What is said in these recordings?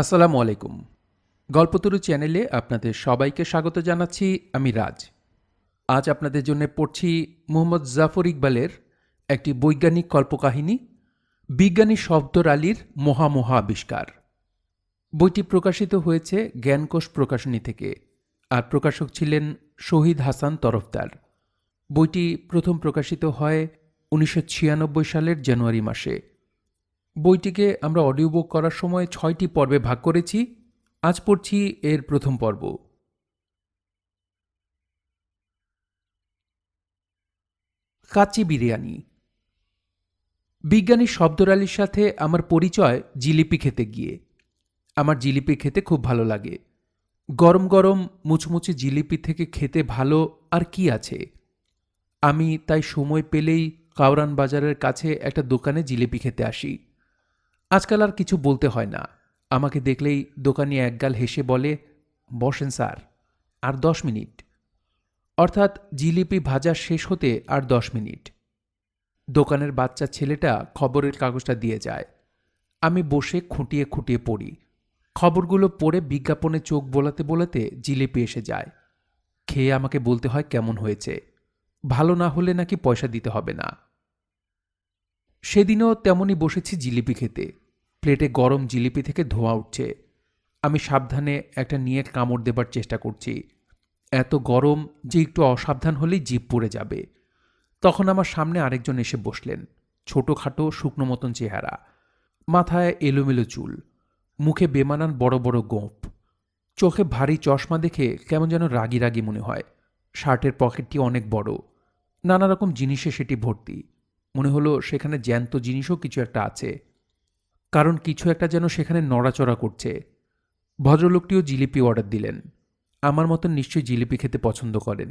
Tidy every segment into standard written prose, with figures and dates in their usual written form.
আসসালামু আলাইকুম। গল্পতরু চ্যানেলে আপনাদের সবাইকে স্বাগত জানাচ্ছি। আমি রাজ। আজ আপনাদের জন্য পড়ছি মুহম্মদ জাফর ইকবালের একটি বৈজ্ঞানিক কল্পকাহিনী, বিজ্ঞানী শব্দর আলীর মহা আবিষ্কার। বইটি প্রকাশিত হয়েছে জ্ঞানকোষ প্রকাশনী থেকে, আর প্রকাশক ছিলেন শহীদ হাসান তরফদার। বইটি প্রথম প্রকাশিত হয় 1996 সালের জানুয়ারি মাসে। বইটিকে আমরা অডিও বুক করার সময় 6টি পর্বে ভাগ করেছি। আজ পড়ছি এর প্রথম পর্ব। কাচ্চি বিরিয়ানি। বিজ্ঞানী শব্দর আলীর সাথে আমার পরিচয় জিলিপি খেতে গিয়ে। আমার জিলিপি খেতে খুব ভালো লাগে। গরম গরম মুচমুচে জিলিপি থেকে খেতে ভালো আর কি আছে। আমি তাই সময় পেলেই কাওরান বাজারের কাছে একটা দোকানে জিলিপি খেতে আসি। আজকাল আর কিছু বলতে হয় না। আমাকে দেখলেই দোকানি একগাল হেসে বলে, বসেন স্যার, আর 10 মিনিট। অর্থাৎ জিলিপি ভাজা শেষ হতে আর 10 মিনিট। দোকানের বাচ্চা ছেলেটা খবরের কাগজটা দিয়ে যায়। আমি বসে খুঁটিয়ে খুঁটিয়ে পড়ি। খবরগুলো পড়ে বিজ্ঞাপনে চোখ বোলাতে বোলাতে জিলিপি এসে যায়। খেয়ে আমাকে বলতে হয় কেমন হয়েছে। ভালো না হলে নাকি পয়সা দিতে হবে না। সেদিনও তেমনই বসেছি জিলিপি খেতে। প্লেটে গরম জিলিপি থেকে ধোঁয়া উঠছে। আমি সাবধানে একটা নিয়ে কামড় দেবার চেষ্টা করছি। এত গরম যে একটু অসাবধান হলেই জিভ পুড়ে যাবে। তখন আমার সামনে আরেকজন এসে বসলেন। ছোটোখাটো শুকনো মতন চেহারা, মাথায় এলোমেলো চুল, মুখে বেমানান বড় বড় গোঁফ, চোখে ভারী চশমা দেখে কেমন যেন রাগী রাগী মনে হয়। শার্টের পকেটটি অনেক বড়, নানা রকম জিনিসে সেটি ভর্তি। মনে হলো সেখানে জ্যান্ত জিনিসও কিছু একটা আছে, কারণ কিছু একটা যেন সেখানে নড়াচড়া করছে। ভদ্রলোকটিও জিলিপি অর্ডার দিলেন। আমার মতন নিশ্চয়ই জিলিপি খেতে পছন্দ করেন।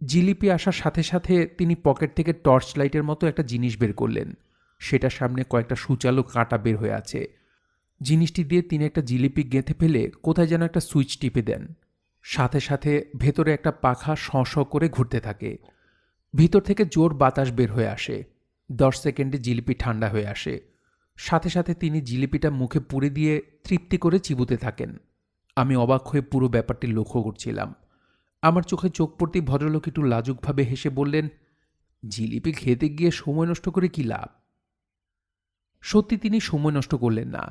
জিলিপি আসার সাথে সাথে তিনি পকেট থেকে টর্চ লাইটের মতো একটা জিনিস বের করলেন। সেটার সামনে কয়েকটা সূচালো কাঁটা বের হয়ে আছে। জিনিসটি দিয়ে তিনি একটা জিলিপি গেঁথে ফেলে কোথায় যেন একটা সুইচ টিপে দেন। সাথে সাথে ভেতরে একটা পাখা শঁ শঁ করে ঘুরতে থাকে। ভিতর থেকে জোর বাতাস বের হয়ে আসে। 10 সেকেন্ডে জিলিপি ঠান্ডা হয়ে আসে। সাথে সাথে তিনি জিলিপিটা মুখে পুরে দিয়ে তৃপ্তি করে চিবুতে থাকেন। আমি অবাক হয়ে পুরো ব্যাপারটি লক্ষ্য করছিলাম। আমার চোখে চোখ পড়তেই ভদ্রলোক একটু লাজুকভাবে হেসে বললেন, জিলিপি খেতে গিয়ে সময় নষ্ট করে কি লাভ। সত্যি তিনি সময় নষ্ট করলেন না।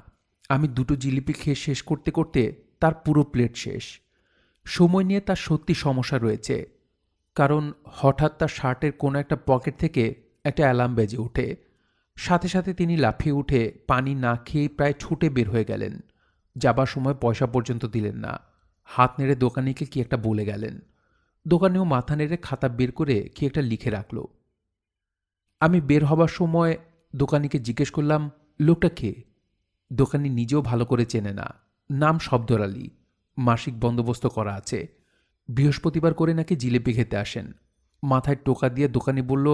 আমি দুটো জিলিপি খেয়ে শেষ করতে করতে তার পুরো প্লেট শেষ। সময় নিয়ে তার সত্যি সমস্যা রয়েছে, কারণ হঠাৎ তার শার্টের কোনো একটা পকেট থেকে একটা অ্যালার্ম বেজে ওঠে। সাথে সাথে তিনি লাফিয়ে উঠে পানি না খেয়েই প্রায় ছুটে বের হয়ে গেলেন। যাবার সময় পয়সা পর্যন্ত দিলেন না। হাত নেড়ে দোকানিকে কি একটা বলে গেলেন। দোকানেও মাথা নেড়ে খাতা বের করে কি একটা লিখে রাখল। আমি বের হবার সময় দোকানিকে জিজ্ঞেস করলাম, লোকটা কে? দোকানি নিজেও ভালো করে চেনে না। নাম শব্দর আলী। মাসিক বন্দোবস্ত করা আছে। বৃহস্পতিবার করে নাকি জিলিপি খেতে আসেন। মাথায় টোকা দিয়ে দোকানি বলল,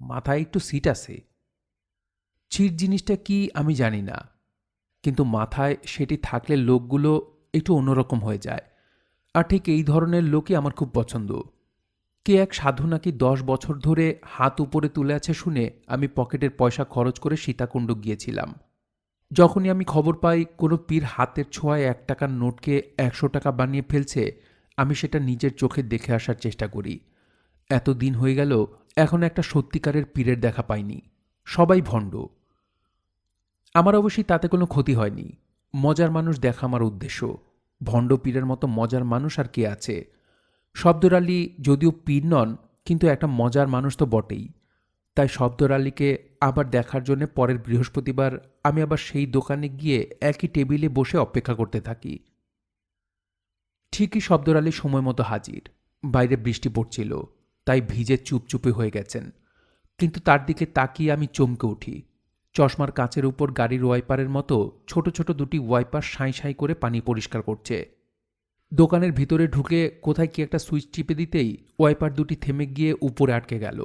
মাথায় একটু সিট আছে। ছিট জিনিসটা কি আমি জানি না, কিন্তু মাথায় সেটি থাকলে লোকগুলো একটু অন্যরকম হয়ে যায়। আর ঠিক এই ধরনের লোকই আমার খুব পছন্দ। কে এক সাধু নাকি 10 বছর ধরে হাত উপরে তুলে আছে শুনে আমি পকেটের পয়সা খরচ করে সীতাকুণ্ড গিয়েছিলাম। যখনই আমি খবর পাই কোনো পীর হাতের ছোঁয়ায় 1 টাকার নোটকে 100 টাকা বানিয়ে ফেলছে, আমি সেটা নিজের চোখে দেখে আসার চেষ্টা করি। এত দিন হয়ে গেল, এখনো একটা সত্যিকারের পীরের দেখা পাইনি। সবাই ভণ্ড। আমার অবশ্যই তাতে কোনো ক্ষতি হয়নি। মজার মানুষ দেখা আমার উদ্দেশ্য। ভণ্ড পীরের মতো মজার মানুষ আর কে আছে? শব্দর আলী যদিও পীর নন, কিন্তু একটা মজার মানুষ তো বটেই। তাই শব্দর আলীকে আবার দেখার জন্য পরের বৃহস্পতিবার আমি আবার সেই দোকানে গিয়ে একই টেবিলে বসে অপেক্ষা করতে থাকি। ঠিকই শব্দর আলী সময় মতো হাজির। বাইরে বৃষ্টি পড়ছিল, তাই ভিজে চুপচুপে হয়ে গেছেন। কিন্তু তার দিকে তাকিয়ে আমি চমকে উঠি। চশমার কাঁচের উপর গাড়ির ওয়াইপারের মতো ছোট ছোট দুটি ওয়াইপার সাঁই সাঁই করে পানি পরিষ্কার করছে। দোকানের ভিতরে ঢুকে কোথায় কি একটা সুইচ টিপে দিতেই ওয়াইপার দুটি থেমে গিয়ে উপরে আটকে গেল।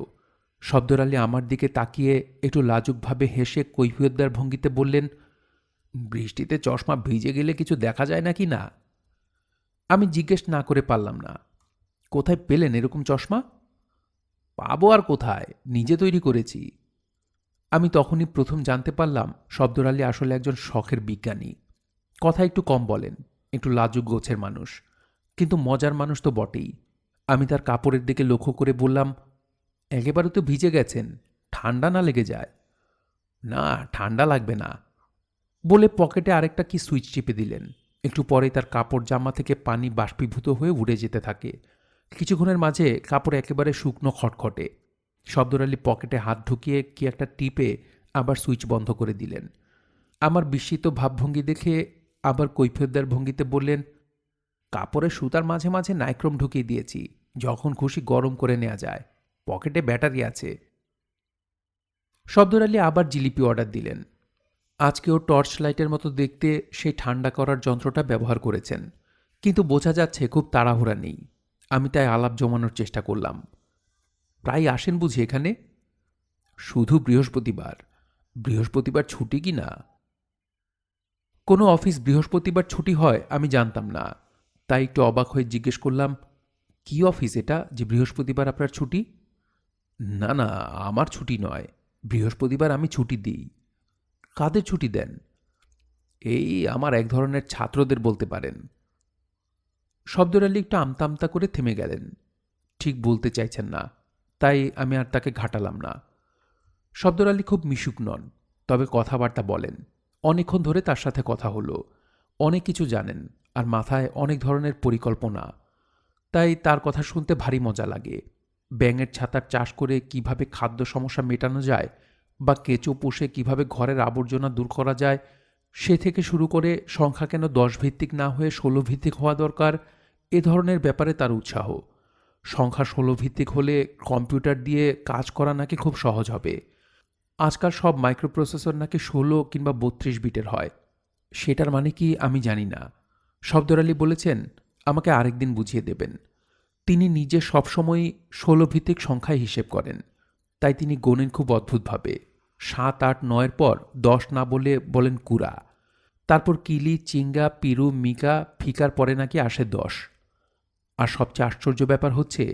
শব্দর আলী আমার দিকে তাকিয়ে একটু লাজুকভাবে হেসে কৈফিয়তদার ভঙ্গিতে বললেন, বৃষ্টিতে চশমা ভিজে গেলে কিছু দেখা যায় নাকি না? আমি জিজ্ঞেস না করে পারলাম না, কোথায় পেলেন এরকম চশমা? পাবো আর কোথায়, নিজে তৈরি করেছি। আমি তখনই প্রথম জানতে পারলাম শব্দর আলী আসলে একজন শখের বিজ্ঞানী। কথা একটু কম বলেন, একটু লাজুক গোছের মানুষ, কিন্তু মজার মানুষ তো বটেই। আমি তার কাপড়ের দিকে লক্ষ্য করে বললাম, একেবারে তো ভিজে গেছেন, ঠান্ডা না লেগে যায়? না, ঠান্ডা লাগবে না বলে পকেটে আরেকটা কি সুইচ টিপে দিলেন। একটু পরেই তার কাপড় জামা থেকে পানি বাষ্পীভূত হয়ে উড়ে যেতে থাকে। কিছুক্ষণের মাঝে কাপড় একেবারে শুকনো খটখটে। শব্দর আলী পকেটে হাত ঢুকিয়ে কি একটা টিপে আবার সুইচ বন্ধ করে দিলেন। আমার বিস্মিত ভাবভঙ্গি দেখে আবার কৈফিয়তদার ভঙ্গিতে বললেন, কাপড়ের সুতার মাঝে মাঝে নাইক্রোম ঢুকিয়ে দিয়েছি, যখন খুশি গরম করে নেওয়া যায়, পকেটে ব্যাটারি আছে। শব্দর আলী আবার জিলিপি অর্ডার দিলেন। আজকেও টর্চ লাইটের মতো দেখতে সেই ঠান্ডা করার যন্ত্রটা ব্যবহার করেছেন, কিন্তু বোঝা যাচ্ছে খুব তাড়াহুড়া নেই। আমি তাই আলাপ জমানোর চেষ্টা করলাম। প্রায় আসেন বুঝি এখানে? শুধু বৃহস্পতিবার। বৃহস্পতিবার ছুটি কি না? কোনো অফিস বৃহস্পতিবার ছুটি হয় আমি জানতাম না, তাই একটু অবাক হয়ে জিজ্ঞেস করলাম, কি অফিস এটা যে বৃহস্পতিবার আপনার ছুটি? না না, আমার ছুটি নয়, বৃহস্পতিবার আমি ছুটি দিই। কাদের ছুটি দেন? এই আমার এক ধরনের ছাত্রদের বলতে পারেন। শব্দর আলী একটু আমতা আমতা করে থেমে গেলেন, ঠিক বলতে চাইছেন না, তাই আমি আর তাকে ঘাটালাম না। শব্দর আলী খুব মিশুক নন, তবে কথাবার্তা বলেন। অনেকক্ষণ ধরে তার সাথে কথা হলো। অনেক কিছু জানেন, আর মাথায় অনেক ধরনের পরিকল্পনা, তাই তার কথা শুনতে ভারী মজা লাগে। ব্যাঙের ছাতার চাষ করে কিভাবে খাদ্য সমস্যা মেটানো যায়, বা কেঁচো পুষে কিভাবে ঘরের আবর্জনা দূর করা যায়, সে থেকে শুরু করে সংখ্যা কেন 10 ভিত্তিক না হয়ে 16 ভিত্তিক হওয়া দরকার, এ ধরনের ব্যাপারে তার উৎসাহ। সংখ্যা 16 ভিত্তিক হলে কম্পিউটার দিয়ে কাজ করা নাকি খুব সহজ হবে। আজকাল সব মাইক্রোপ্রসেসর নাকি 16 কিংবা 32 বিটের হয়। সেটার মানে কি আমি জানি না। শব্দর আলী বলেছেন আমাকে আরেকদিন বুঝিয়ে দেবেন। তিনি নিজে সবসময়ই 16 ভিত্তিক সংখ্যায় হিসেব করেন, তাই তিনি গোনেন খুব অদ্ভুতভাবে। 7, 8, 9-এর পর 10 না বলে বলেন কুড়া। তারপর কিলি, চিঙ্গা, পিরু, মিকা, ফিকার পরে নাকি আসে 10। আর সবচেয়ে আশ্চর্য ব্যাপার হচ্ছে,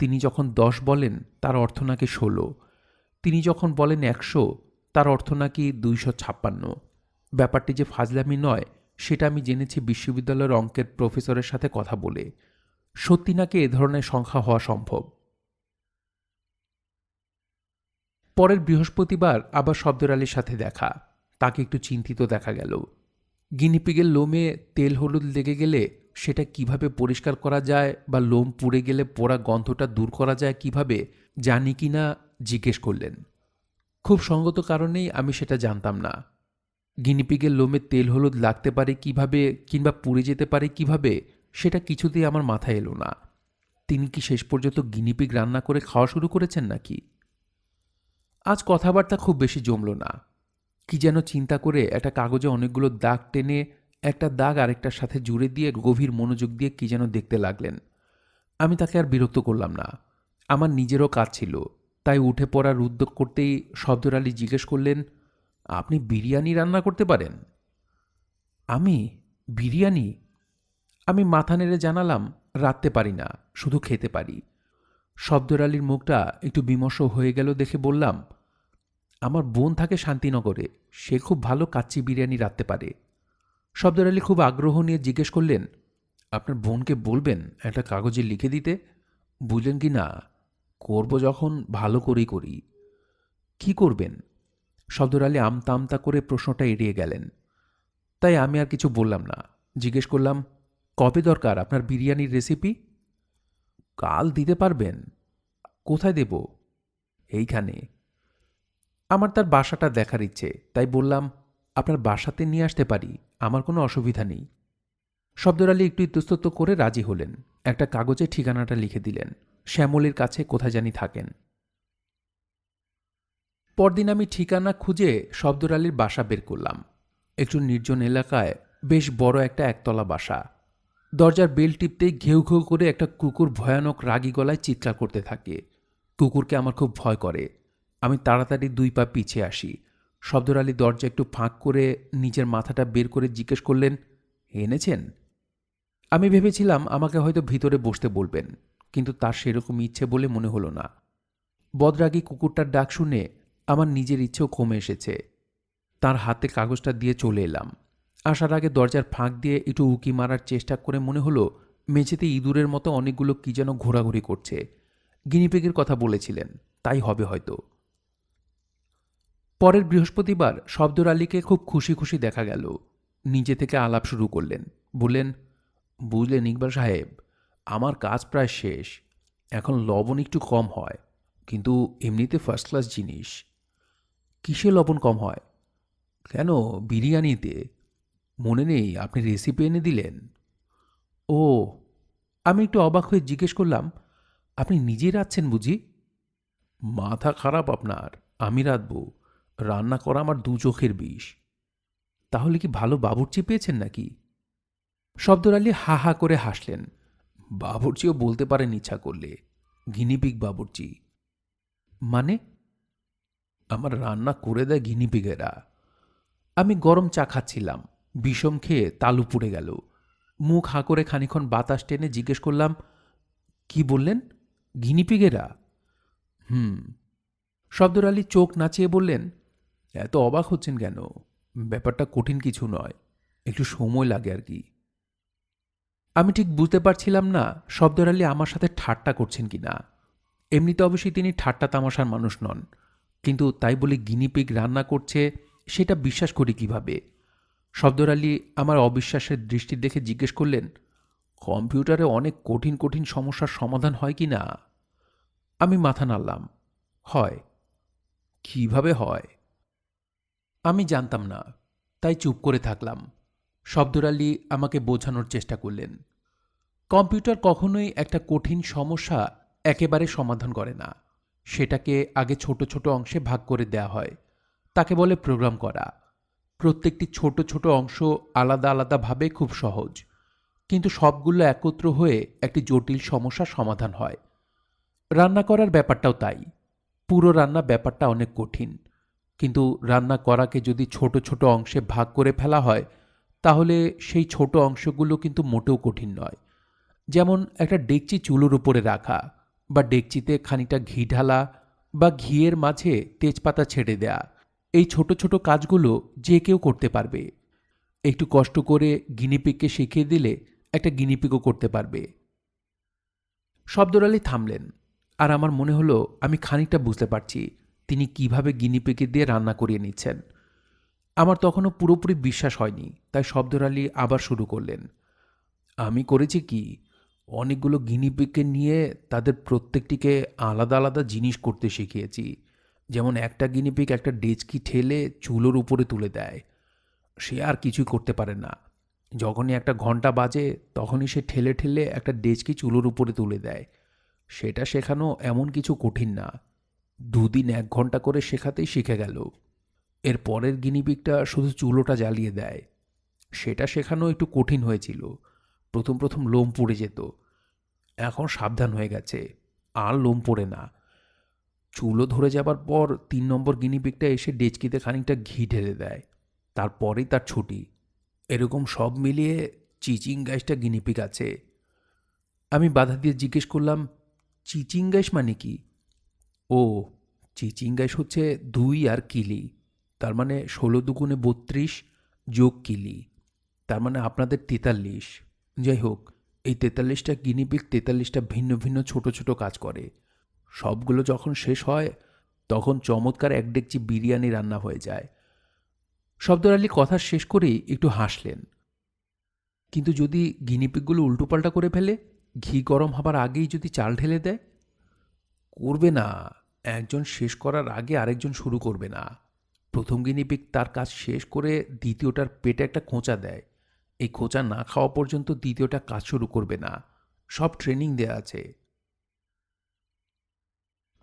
তিনি যখন 10 বলেন তার অর্থ নাকি 16। তিনি যখন বলেন 100, তার অর্থ নাকি 256। ব্যাপারটি যে ফাজলামি নয়, সেটা আমি জেনেছি বিশ্ববিদ্যালয়ের অঙ্কের প্রফেসরের সাথে কথা বলে। সত্যি নাকি এ ধরনের সংখ্যা হওয়া সম্ভব। পরের বৃহস্পতিবার আবার শব্দর আলীর সাথে দেখা। তাকে একটু চিন্তিত দেখা গেল। গিনিপিগের লোমে তেল হলুদ লেগে গেলে সেটা কিভাবে পরিষ্কার করা যায়, বা লোম পুড়ে গেলে পোড়া গন্ধটা দূর করা যায় কিভাবে, জানি কি না জিজ্ঞেস করলেন। খুব সঙ্গত কারণেই আমি সেটা জানতাম না। গিনিপিগের লোমে তেল হলুদ লাগতে পারে কিভাবে, কিংবা পুড়ে যেতে পারে কিভাবে, সেটা কিছুতেই আমার মাথায় এলো না। তিনি কি শেষ পর্যন্ত গিনিপিগ রান্না করে খাওয়া শুরু করেছেন নাকি? আজ কথাবার্তা খুব বেশি জমল না। কি যেন চিন্তা করে একটা কাগজে অনেকগুলো দাগ টেনে একটা দাগ আরেকটার সাথে জুড়ে দিয়ে গভীর মনোযোগ দিয়ে কি যেন দেখতে লাগলেন। আমি তাকে আর বিরক্ত করলাম না। আমার নিজেরও কাজ ছিল, তাই উঠে পড়ার উদ্যোগ করতেই শব্দর আলী জিজ্ঞেস করলেন, আপনি বিরিয়ানি রান্না করতে পারেন? আমি? বিরিয়ানি? আমি মাথা নেড়ে জানালাম, রাঁধতে পারি না, শুধু খেতে পারি। শব্দর আলীর মুখটা একটু বিমর্ষ হয়ে গেল দেখে বললাম, আমার বোন থাকে শান্তিনগরে, সে খুব ভালো কাচ্চি বিরিয়ানি রাঁধতে পারে। শব্দর আলী খুব আগ্রহ নিয়ে জিজ্ঞেস করলেন, আপনার বোনকে বলবেন একটা কাগজে লিখে দিতে? বুঝলেন কি না, করব যখন ভালো করেই করি। কি করবেন? শব্দর আলী আমতা আমতা করে প্রশ্নটা এড়িয়ে গেলেন। তাই আমি আর কিছু বললাম না। জিজ্ঞেস করলাম, কবে দরকার আপনার বিরিয়ানির রেসিপি? কাল দিতে পারবেন? কোথায় দেব? এইখানে। আমার তার বাসাটা দেখার ইচ্ছে, তাই বললাম, আপনার বাসাতে নিয়ে আসতে পারি, আমার কোনো অসুবিধা নেই। শব্দর আলী একটু ইতস্তত করে রাজি হলেন। একটা কাগজে ঠিকানাটা লিখে দিলেন, শ্যামলীর কাছে কোথায় জানি থাকেন। পরদিন আমি ঠিকানা খুঁজে শব্দর আলীর বাসা বের করলাম। একটু নির্জন এলাকায়, বেশ বড় একটা একতলা বাসা। দরজার বেল টিপতেই ঘেউ ঘেউ করে একটা কুকুর ভয়ানক রাগী গলায় চিৎকার করতে থাকে। কুকুরকে আমার খুব ভয় করে। আমি তাড়াতাড়ি 2 পা পিছিয়ে আসি। শব্দর আলী দরজা একটু ফাঁক করে নিজের মাথাটা বের করে জিজ্ঞেস করলেন, এনেছেন? আমি ভেবেছিলাম আমাকে হয়তো ভিতরে বসতে বলবেন, কিন্তু তার সেরকম ইচ্ছে বলে মনে হলো না। বদরাগী কুকুরটার ডাক শুনে আমার নিজের ইচ্ছেও কমে এসেছে। তার হাতে কাগজটা দিয়ে চলে এলাম। আসার আগে দরজার ফাঁক দিয়ে একটু উঁকি মারার চেষ্টা করে মনে হলো মেঝেতে ইঁদুরের মতো অনেকগুলো কি যেন ঘোরাঘুরি করছে। গিনিপিগের কথা বলেছিলেন, তাই হবে হয়তো। পরের বৃহস্পতিবার শব্দর আলীকে খুব খুশি খুশি দেখা গেল। নিজে থেকে আলাপ শুরু করলেন। বললেন, বুঝলেন ইকবাল সাহেব, আমার কাজ প্রায় শেষ। এখন লবণ একটু কম হয়, কিন্তু এমনিতে ফার্স্ট ক্লাস জিনিস। কিসে লবণ কম হয়? কেন, বিরিয়ানিতে। মনে নেই আপনি রেসিপি এনে দিলেন? ও, আমি একটু অবাক হয়ে জিজ্ঞেস করলাম, আপনি নিজেই রাঁধছেন বুঝি? মাথা খারাপ আপনার? আমি রাঁধব? রান্না করা আমার দু চোখের বিষ। তাহলে কি ভালো বাবুর্চি পেয়েছেন নাকি? শব্দর আলী হা হা করে হাসলেন। বাবুর্চিও বলতে পারেন ইচ্ছা করলে, গিনিপিগ বাবুর্চি। মানে? আমার রান্না করে দেয় গিনিপিগেরা। আমি গরম চা খাচ্ছিলাম, বিষম খেয়ে তালু পুড়ে গেল। মুখ হা করে খানিক্ষণ বাতাস টেনে জিজ্ঞেস করলাম, কি বললেন? গিনিপিগেরা? হুম। শব্দর আলী চোখ নাচিয়ে বললেন, এত অবাক হচ্ছেন কেন? ব্যাপারটা কঠিন কিছু নয়, একটু সময় লাগে আর কি। আমি ঠিক বুঝতে পারছিলাম না শব্দর আলী আমার সাথে ঠাট্টা করছেন কি না। এমনিতে অবশ্যই তিনি ঠাট্টা তামাশার মানুষ নন, কিন্তু তাই বলে গিনিপিগ রান্না করছে সেটা বিশ্বাস করি কিভাবে? শব্দর আলী আমার অবিশ্বাসের দৃষ্টি দেখে জিজ্ঞেস করলেন, কম্পিউটারে অনেক কঠিন কঠিন সমস্যার সমাধান হয় কি না? আমি মাথা নাড়লাম। হয়। কিভাবে হয়? আমি জানতাম না, তাই চুপ করে থাকলাম। শব্দর আলী আমাকে বোঝানোর চেষ্টা করলেন, কম্পিউটার কখনোই একটা কঠিন সমস্যা একেবারে সমাধান করে না। সেটাকে আগে ছোট ছোট অংশে ভাগ করে দেয়া হয়, তাকে বলে প্রোগ্রাম করা। প্রত্যেকটি ছোট ছোট অংশ আলাদা আলাদাভাবে খুব সহজ, কিন্তু সবগুলো একত্র হয়ে একটি জটিল সমস্যার সমাধান হয়। রান্না করার ব্যাপারটাও তাই। পুরো রান্না ব্যাপারটা অনেক কঠিন, কিন্তু রান্না করাকে যদি ছোট ছোট অংশে ভাগ করে ফেলা হয়, তাহলে সেই ছোট অংশগুলো কিন্তু মোটেও কঠিন নয়। যেমন একটা ডেকচি চুলোর উপরে রাখা, বা ডেকচিতে খানিকটা ঘি ঢালা, বা ঘিয়ের মাঝে তেজপাতা ছেড়ে দেয়া। এই ছোট ছোট কাজগুলো যে কেউ করতে পারবে। একটু কষ্ট করে গিনিপিগকে শিখিয়ে দিলে একটা গিনিপিগও করতে পারবে। শব্দর আলী থামলেন, আর আমার মনে হলো আমি খানিকটা বুঝতে পারছি তিনি কিভাবে গিনিপিগে দিয়ে রান্না করিয়ে নিচ্ছেন। আমার তখনও পুরোপুরি বিশ্বাস হয়নি, তাই শব্দর আলী আবার শুরু করলেন, আমি করেছি কি, অনেকগুলো গিনিপিগকে নিয়ে তাদের প্রত্যেকটিকে আলাদা আলাদা জিনিস করতে শিখিয়েছি। যেমন একটা গিনিপিগ একটা ডেচকি ঠেলে চুলোর উপরে তুলে দেয়, সে আর কিছুই করতে পারে না। যখনই একটা ঘন্টা বাজে তখনই সে ঠেলে ঠেলে একটা ডেচকি চুলোর উপরে তুলে দেয়। সেটা শেখানো এমন কিছু কঠিন না, 2 দিন 1 ঘন্টা করে শেখাতেই শিখে গেল। এর পরের গিনিপিগটা শুধু চুলোটা জ্বালিয়ে দেয়, সেটা শেখানো একটু কঠিন হয়েছিল। প্রথম প্রথম লোম পড়ে যেত, এখন সাবধান হয়ে গেছে, আর লোম পড়ে না। চুলো ধরে যাবার পর 3 নম্বর গিনিপিগটা এসে ডেচকিতে খানিকটা ঘি ঢেলে দেয়, তারপরেই তার ছুটি। এরকম সব মিলিয়ে চিচিঙ্গাইশটা গিনিপিগ আছে। আমি বাধা দিয়ে জিজ্ঞেস করলাম, চিচিঙ্গাইশ মানে কি? ও, চিচিঙ্গাইশ হচ্ছে 2 আর কিলি, তার মানে 16 × 32 যোগ কিলি, তার মানে আপনাদের 43। যাই হোক, এই 43টা গিনিপিগ 43টা ভিন্ন ভিন্ন ছোট ছোট কাজ করে। সবগুলো যখন শেষ হয় তখন চমৎকার 1 ডেকচি বিরিয়ানি রান্না হয়ে যায়। শব্দর আলী কথা শেষ করেই একটু হাসলেন। কিন্তু যদি গিনিপিগগুলো উল্টোপাল্টা করে ফেলে, ঘি গরম হবার আগেই যদি চাল ঢেলে দেয়? করবে না, একজন শেষ করার আগে আরেকজন শুরু করবে না। প্রথম গিনিপিগ তার কাজ শেষ করে দ্বিতীয়টার পেটে একটা খোঁচা দেয়, এই খোঁচা না খাওয়া পর্যন্ত দ্বিতীয়টা কাজ শুরু করবে না। সব ট্রেনিং দেয়া আছে।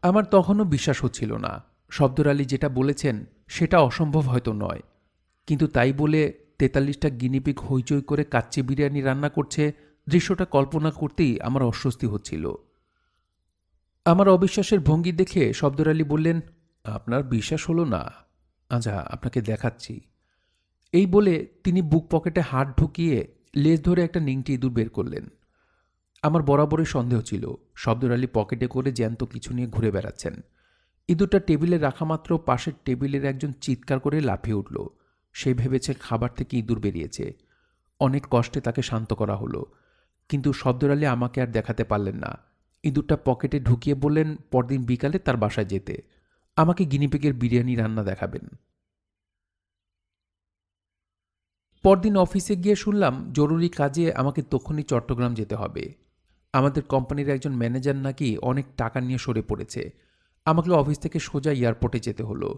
আমার তখনও বিশ্বাস হচ্ছিল না শব্দর আলী যেটা বলেছেন সেটা অসম্ভব হয়তো নয়, কিন্তু তাই বলে 43টা গিনিপিগ হইচই করে কাচ্চি বিরিয়ানি রান্না করছে, দৃশ্যটা কল্পনা করতেই আমার অস্বস্তি হচ্ছিল। আমার অবিশ্বাসের ভঙ্গি দেখে শব্দর আলী বললেন, আপনার বিশ্বাস হলো না? আচ্ছা, আপনাকে দেখাচ্ছি। এই বলে তিনি বুক পকেটে হাত ঢুকিয়ে লেজ ধরে একটা নিংটি ইঁদুর বের করলেন। আমার বরাবরই সন্দেহ ছিল শব্দর আলী পকেটে করে জ্যান্ত কিছু নিয়ে ঘুরে বেড়াচ্ছেন। ইঁদুরটা টেবিলে রাখা মাত্র পাশের টেবিলের একজন চিৎকার করে লাফিয়ে উঠল। সে ভেবেছে খাবার থেকে ইঁদুর বেরিয়েছে। অনেক কষ্টে তাকে শান্ত করা হলো, কিন্তু শব্দর আলী আমাকে আর দেখাতে পারলেন না। ইঁদুরটা পকেটে ঢুকিয়ে বললেন পরদিন বিকালে তার বাসায় যেতে, আমাকে গিনিপিগের বিরিয়ানি রান্না দেখাবেন। পরদিন অফিসে গিয়ে শুনলাম জরুরি কাজে আমাকে তক্ষুনি চট্টগ্রাম যেতে হবে। আমাদের কোম্পানির একজন ম্যানেজার নাকি অনেক টাকা নিয়ে সরে পড়েছে। আমাকে অফিস থেকে সোজা এয়ারপোর্টে যেতে হলো।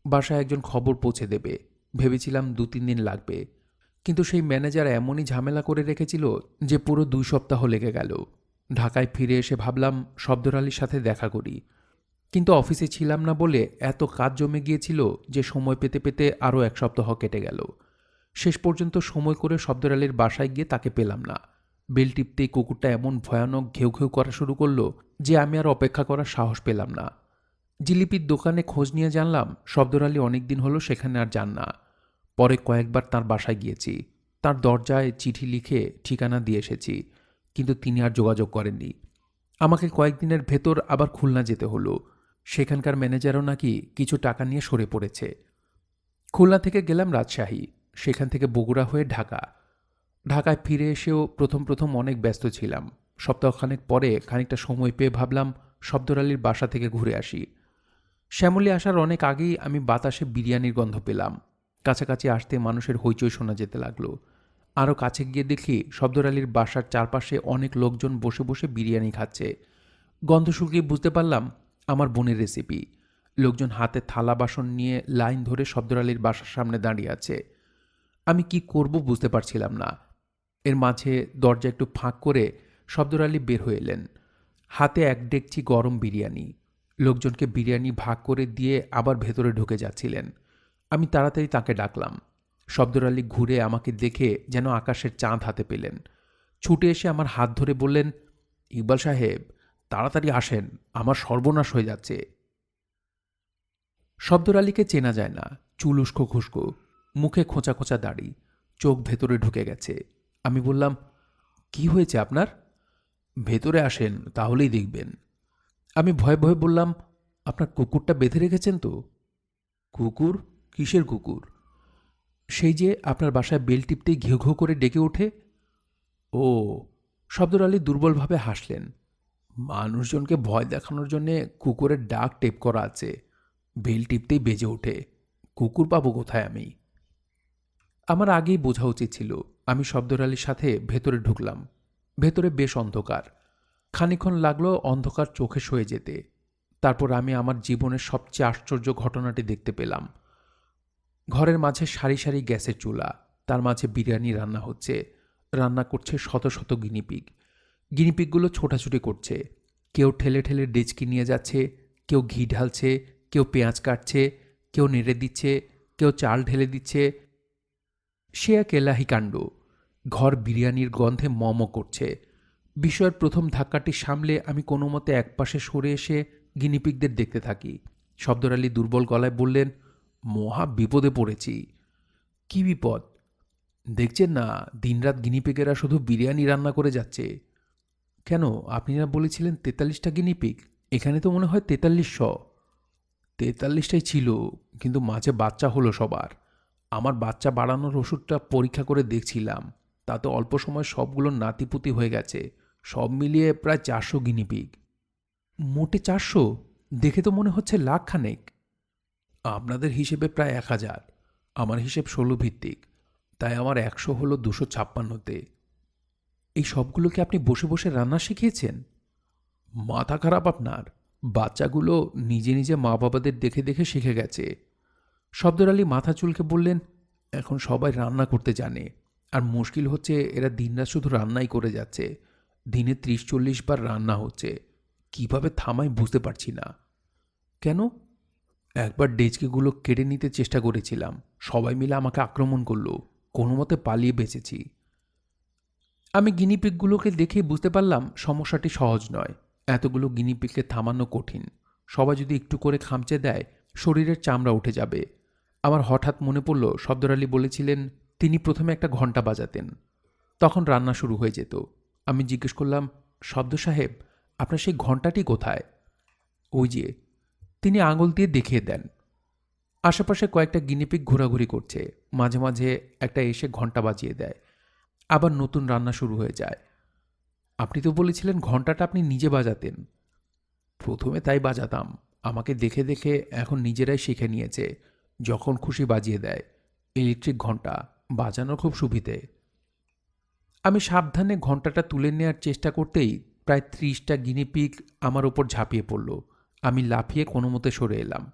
বাসায় একজন খবর পৌঁছে দেবে, ভেবেছিলাম 2-3 দিন লাগবে, কিন্তু সেই ম্যানেজার এমনই ঝামেলা করে রেখেছিল যে পুরো 2 সপ্তাহ লেগে গেল। ঢাকায় ফিরে এসে ভাবলাম শব্দর আলীর সাথে দেখা করি, কিন্তু অফিসে ছিলাম না বলে এত কাজ জমে গিয়েছিল যে সময় পেতে পেতে আরও 1 সপ্তাহ কেটে গেল। শেষ পর্যন্ত সময় করে শব্দর আলীর বাসায় গিয়ে তাকে পেলাম না। বেল টিপতেই কুকুরটা এমন ভয়ানক ঘেউ ঘেউ করা শুরু করলো যে আমি আর অপেক্ষা করার সাহস পেলাম না। জিলিপির দোকানে খোঁজ নিয়ে জানলাম শব্দর আলী অনেকদিন হলো সেখানে আর যান না। পরে কয়েকবার তার বাসায় গিয়েছি, তার দরজায় চিঠি লিখে ঠিকানা দিয়ে এসেছি, কিন্তু তিনি আর যোগাযোগ করেননি। আমাকে কয়েকদিনের ভেতর আবার খুলনা যেতে হলো। সেখানকার ম্যানেজারও নাকি কিছু টাকা নিয়ে সরে পড়েছে। খুলনা থেকে গেলাম রাজশাহী, সেখান থেকে বগুড়া হয়ে ঢাকা। ঢাকায় ফিরে এসেও প্রথম প্রথম অনেক ব্যস্ত ছিলাম। সপ্তাহখানেক পরে খানিকটা সময় পেয়ে ভাবলাম শব্দর আলীর বাসা থেকে ঘুরে আসি। শ্যামলী আসার অনেক আগেই আমি বাতাসে বিরিয়ানির গন্ধ পেলাম। কাছাকাছি আসতে মানুষের হইচই শোনা যেতে লাগলো। আরও কাছে গিয়ে দেখি শব্দর আলীর বাসার চারপাশে অনেক লোকজন বসে বসে বিরিয়ানি খাচ্ছে। গন্ধ শুকিয়ে বুঝতে পারলাম আমার বোনের রেসিপি। লোকজন হাতে থালা বাসন নিয়ে লাইন ধরে শব্দর আলীর বাসার সামনে দাঁড়িয়ে আছে। আমি কি করব বুঝতে পারছিলাম না। এর মাঝে দরজা একটু ফাঁক করে শব্দর আলী বের হয়ে এলেন, হাতে 1 ডেকচি গরম বিরিয়ানি। লোকজনকে বিরিয়ানি ভাগ করে দিয়ে আবার ভেতরে ঢুকে যাচ্ছিলেন। আমি তাড়াতাড়ি তাকে ডাকলাম। শব্দর আলী ঘুরে আমাকে দেখে যেন আকাশের চাঁদ হাতে পেলেন। ছুটে এসে আমার হাত ধরে বললেন, ইকবাল সাহেব, তাড়াতাড়ি আসেন, আমার সর্বনাশ হয়ে যাচ্ছে। শব্দর আলীকে চেনা যায় না, চুল উস্কো খুস্কো, মুখে খোঁচা খোঁচা দাড়ি, চোখ ভেতরে ঢুকে গেছে। আমি বললাম, কি হয়েছে আপনার? ভেতরে আসেন, তাহলেই দেখবেন। আমি ভয়ে ভয়ে বললাম, আপনার কুকুরটা বেঁধে রেখেছেন তো? কুকুর? কিসের কুকুর? সেই যে আপনার বাসায় বেল টিপতেই ঘেউ ঘেউ করে ডেকে ওঠে। ও। শব্দর আলী দুর্বলভাবে হাসলেন। মানুষজনকে ভয় দেখানোর জন্যে কুকুরের ডাক টেপ করা আছে, বেল টিপতেই বেজে ওঠে। কুকুর পাবো কোথায় আমি? আমার আগেই বোঝা উচিত ছিল। আমি শব্দর আলীর সাথে ভেতরে ঢুকলাম। ভেতরে বেশ অন্ধকার। খানিকক্ষণ লাগলো অন্ধকার চোখে সয়ে যেতে। তারপর আমি আমার জীবনের সবচেয়ে আশ্চর্য ঘটনাটি দেখতে পেলাম। ঘরের মাঝে সারি সারি গ্যাসের চুলা, তার মাঝে বিরিয়ানি রান্না হচ্ছে। রান্না করছে শত শত গিনিপিগ। গিনিপিগগুলো ছোটাছুটি করছে। কেউ ঠেলে ঠেলে ডেচকি নিয়ে যাচ্ছে, কেউ ঘি ঢালছে, কেউ পেঁয়াজ কাটছে, কেউ নেড়ে দিচ্ছে, কেউ চাল ঢেলে দিচ্ছে। সে এক এলাহি কাণ্ড। ঘর বিরিয়ানির গন্ধে মম করছে। বিষয়ের প্রথম ধাক্কাটি সামলে আমি কোনো মতে একপাশে সরে এসে গিনিপিগদের দেখতে থাকি। শব্দর আলী দুর্বল গলায় বললেন, মহা বিপদে পড়েছি। কি বিপদ? দেখছেন না, দিনরাত গিনিপিগেরা শুধু বিরিয়ানি রান্না করে যাচ্ছে। কেন, আপনি না বলেছিলেন 43টা গিনিপিগ? এখানে তো মনে হয় 4300। 43টাই ছিল, কিন্তু মাঝে বাচ্চা হলো সবার। আমার বাচ্চা বাড়ানোর ওষুধটা পরীক্ষা করে দেখছিলাম, তাতে অল্প সময় সবগুলো নাতিপুতি হয়ে গেছে। সব মিলিয়ে প্রায় 400 গিনিপিগ। মোটে 400? দেখে তো মনে হচ্ছে লাখখানেক। আপনাদের হিসেবে প্রায় 1000, আমার হিসেব 16 ভিত্তিক, তাই আমার 100 হলো 256-তে। এই সবগুলোকে আপনি বসে বসে রান্না শিখিয়েছেন? মাথা খারাপ আপনার? বাচ্চাগুলো নিজে নিজে মা বাবাদের দেখে দেখে শিখে গেছে। শব্দর আলী মাথা চুলকে বললেন, এখন সবাই রান্না করতে জানে, আর মুশকিল হচ্ছে এরা দিনরাত শুধু রান্নাই করে যাচ্ছে। দিনে 30-40 বার রান্না হচ্ছে। কিভাবে থামাই বুঝতে পারছি না। কেন? একবার ডেচকিগুলো কেড়ে নিতে চেষ্টা করেছিলাম, সবাই মিলে আমাকে আক্রমণ করলো। কোনো মতে পালিয়ে বেঁচেছি। আমি গিনিপিগগুলোকে দেখেই বুঝতে পারলাম সমস্যাটি সহজ নয়। এতগুলো গিনিপিগকে থামানো কঠিন। সবাই যদি একটু করে খামচে দেয়, শরীরের চামড়া উঠে যাবে। আমার হঠাৎ মনে পড়ল শব্দর আলী বলেছিলেন তিনি প্রথমে একটা ঘণ্টা বাজাতেন, তখন রান্না শুরু হয়ে যেত। আমি জিজ্ঞেস করলাম, শব্দ সাহেব, আপনার সেই ঘণ্টাটি কোথায়? ওই যে। তিনি আঙুল দিয়ে দেখিয়ে দেন। আশেপাশে কয়েকটা গিনিপিগ ঘোরাঘুরি করছে, মাঝে মাঝে একটা এসে ঘন্টা বাজিয়ে দেয়, আবার নতুন রান্না শুরু হয়ে যায়। আপনি তো বলেছিলেন ঘন্টাটা আপনি নিজে বাজাতেন। প্রথমে তাই বাজাতাম, আমাকে দেখে দেখে এখন নিজেরাই শিখে নিয়েছে, যখন খুশি বাজিয়ে দেয়। ইলেকট্রিক ঘন্টা, বাজানো খুব সুবিধে। আমি সাবধানে ঘন্টাটা তুলে নেওয়ার চেষ্টা করতেই প্রায় 30টা গিনিপিগ আমার ওপর ঝাঁপিয়ে পড়ল। আমি লাফিয়ে কোনো মতে সরে এলাম।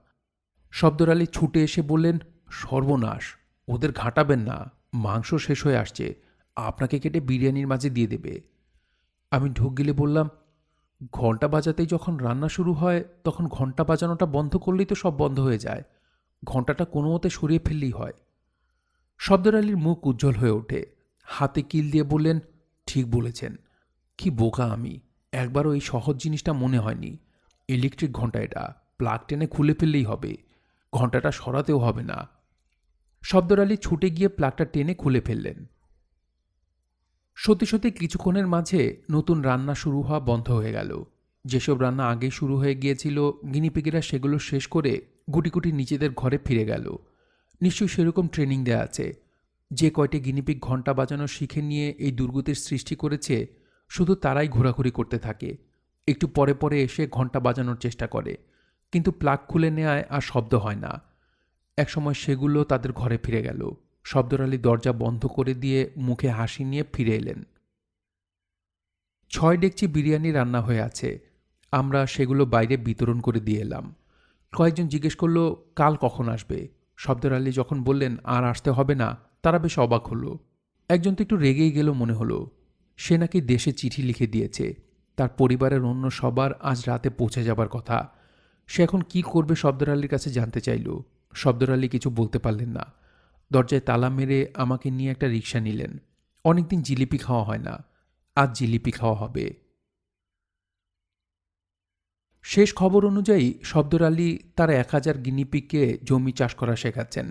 শব্দর আলী ছুটে এসে বললেন, সর্বনাশ, ওদের ঘাঁটাবেন না, মাংস শেষ হয়ে আসছে, আপনাকে কেটে বিরিয়ানির মাঝে দিয়ে দেবে। আমি ঢোক গিলে বললাম, ঘন্টা বাজাতেই যখন রান্না শুরু হয় তখন ঘন্টা বাজানোটা বন্ধ করলেই তো সব বন্ধ হয়ে যায়, ঘন্টাটা কোনো মতে সরিয়ে ফেললেই হয়। শব্দর আলীর মুখ উজ্জ্বল হয়ে ওঠে, হাতে কিল দিয়ে বললেন, ঠিক বলেছেন, কি বোকা আমি, একবারও এই সহজ জিনিসটা মনে হয়নি। ইলেকট্রিক ঘন্টা, এটা প্লাগ টেনে খুলে ফেললেই হবে, ঘন্টাটা সরাতেও হবে না। শব্দর আলী ছুটে গিয়ে প্লাগটা টেনে খুলে ফেললেন। সত্যি সত্যি কিছুক্ষণের মাঝে নতুন রান্না শুরু হওয়া বন্ধ হয়ে গেল। যেসব রান্না আগেই শুরু হয়ে গিয়েছিল, গিনিপিগেরা সেগুলো শেষ করে গুটি গুটি নিজেদের ঘরে ফিরে গেল। নিশ্চয়ই সেরকম ট্রেনিং দেয়া আছে। যে কয়টি গিনিপিগ ঘন্টা বাজানো শিখে নিয়ে এই দুর্গতির সৃষ্টি করেছে, শুধু তারাই ঘোরাঘুরি করতে থাকে। একটু পরে পরে এসে ঘন্টা বাজানোর চেষ্টা করে, কিন্তু প্লাগ খুলে নেওয়ায় আর শব্দ হয় না। একসময় সেগুলো তাদের ঘরে ফিরে গেল। শব্দর আলী দরজা বন্ধ করে দিয়ে মুখে হাসি নিয়ে ফিরে এলেন। 6 ডেকচি বিরিয়ানি রান্না হয়ে আছে, আমরা সেগুলো বাইরে বিতরণ করে দিয়ে এলাম। কয়েকজন জিজ্ঞেস করল, কাল কখন আসবে? শব্দর আলী যখন বললেন আর আসতে হবে না, তারা বেশ অবাক হলো। একজন তো একটু রেগেই গেল মনে হলো। সে নাকি দেশে চিঠি লিখে দিয়েছে, তার পরিবারের অন্য সবার আজ রাতে পৌঁছে যাবার কথা। সে এখন কি করবে শব্দর আলীর কাছে জানতে চাইল। শব্দর আলী কিছু বলতে পারলেন না। দরজায় তালা মেরে আমাকে নিয়ে একটা রিকশা নিলেন। অনেকদিন জিলিপি খাওয়া হয় না, আজ জিলিপি খাওয়া হবে। শেষ খবর অনুযায়ী শব্দর আলী তার 1000 গিনিপিগকে জমি চাষ করা শেখাচ্ছেন।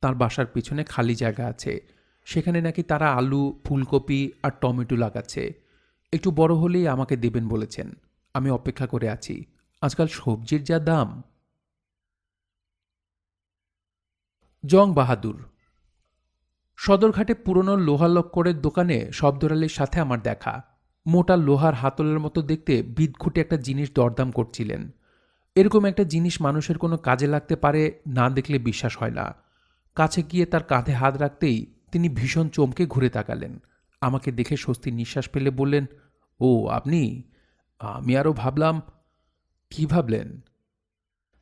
তার বাসার পিছনে খালি জায়গা আছে, সেখানে নাকি তারা আলু, ফুলকপি আর টমেটো লাগাচ্ছে। একটু বড় হলেই আমাকে দেবেন বলেছেন। আমি অপেক্ষা করে আছি। আজকাল সবজির যা দাম। জং বাহাদুর। সদরঘাটে পুরনো লোহা লক্করের দোকানে শব্দর আলীর সাথে আমার দেখা। মোটা লোহার হাতলের মতো দেখতে বিদঘুটে একটা জিনিস দরদাম করছিলেন। এরকম একটা জিনিস মানুষের কোনো কাজে লাগতে পারে না দেখলে বিশ্বাস হয় না। কাছে গিয়ে তার কাঁধে হাত রাখতেই তিনি ভীষণ চমকে ঘুরে তাকালেন। আমাকে দেখে স্বস্তির নিঃশ্বাস ফেলে বললেন, ও আপনি? আমি আরও ভাবলাম। কি ভাবলেন?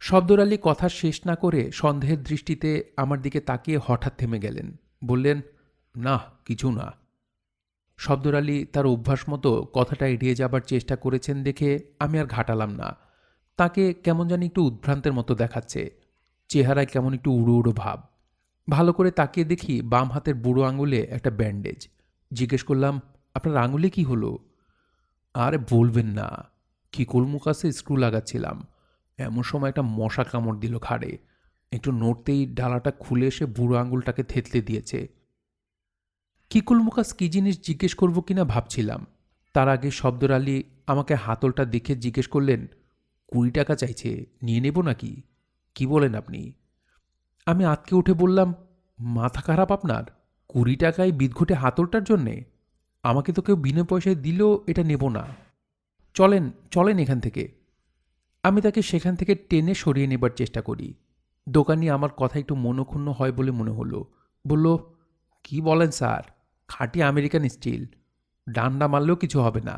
শব্দর আলী কথা শেষ না করে সন্দেহের দৃষ্টিতে আমার দিকে তাকিয়ে হঠাৎ থেমে গেলেন। বললেন, না কিছু না। শব্দর আলী তার অভ্যাস মতো কথাটা এড়িয়ে যাবার চেষ্টা করেছেন দেখে আমি আর ঘাটালাম না। তাকে কেমন জানি একটু উদ্ভ্রান্তের মতো দেখাচ্ছে, চেহারায় কেমন একটু উড়ো উড়ো ভাব। ভালো করে তাকিয়ে দেখি বাম হাতের বুড়ো আঙুলে একটা ব্যান্ডেজ। জিজ্ঞেস করলাম, আপনার আঙুলে কি হলো? আর বলবেন না, কিকুল মুকাসে স্ক্রু লাগাচ্ছিলাম, এমন সময় একটা মশা কামড় দিল ঘাড়ে। একটু নড়তেই ডালাটা খুলে এসে বুড়ো আঙুলটাকে থেতলে দিয়েছে। কিকুল মুকাস কি জিনিস জিজ্ঞেস করব কিনা ভাবছিলাম, তার আগে শব্দর আলী আমাকে হাতলটা দেখে জিজ্ঞেস করলেন, 20 টাকা চাইছে, নিয়ে নেব নাকি? কি বলেন আপনি? আমি আঁতকে উঠে বললাম, মাথা খারাপ আপনার? 20 টাকায় বিদঘুটে হাতলটার জন্যে? আমাকে তো কেউ বিনা পয়সায় দিলেও এটা নেব না। চলেন চলেন এখান থেকে। আমি তাকে সেখান থেকে টেনে সরিয়ে নেবার চেষ্টা করি। দোকানি আমার কথা একটু মনক্ষুণ্ণ হয় বলে মনে হলো। বলল, কি বলেন স্যার, খাঁটি আমেরিকান স্টিল, ডান্ডা মারলেও কিছু হবে না,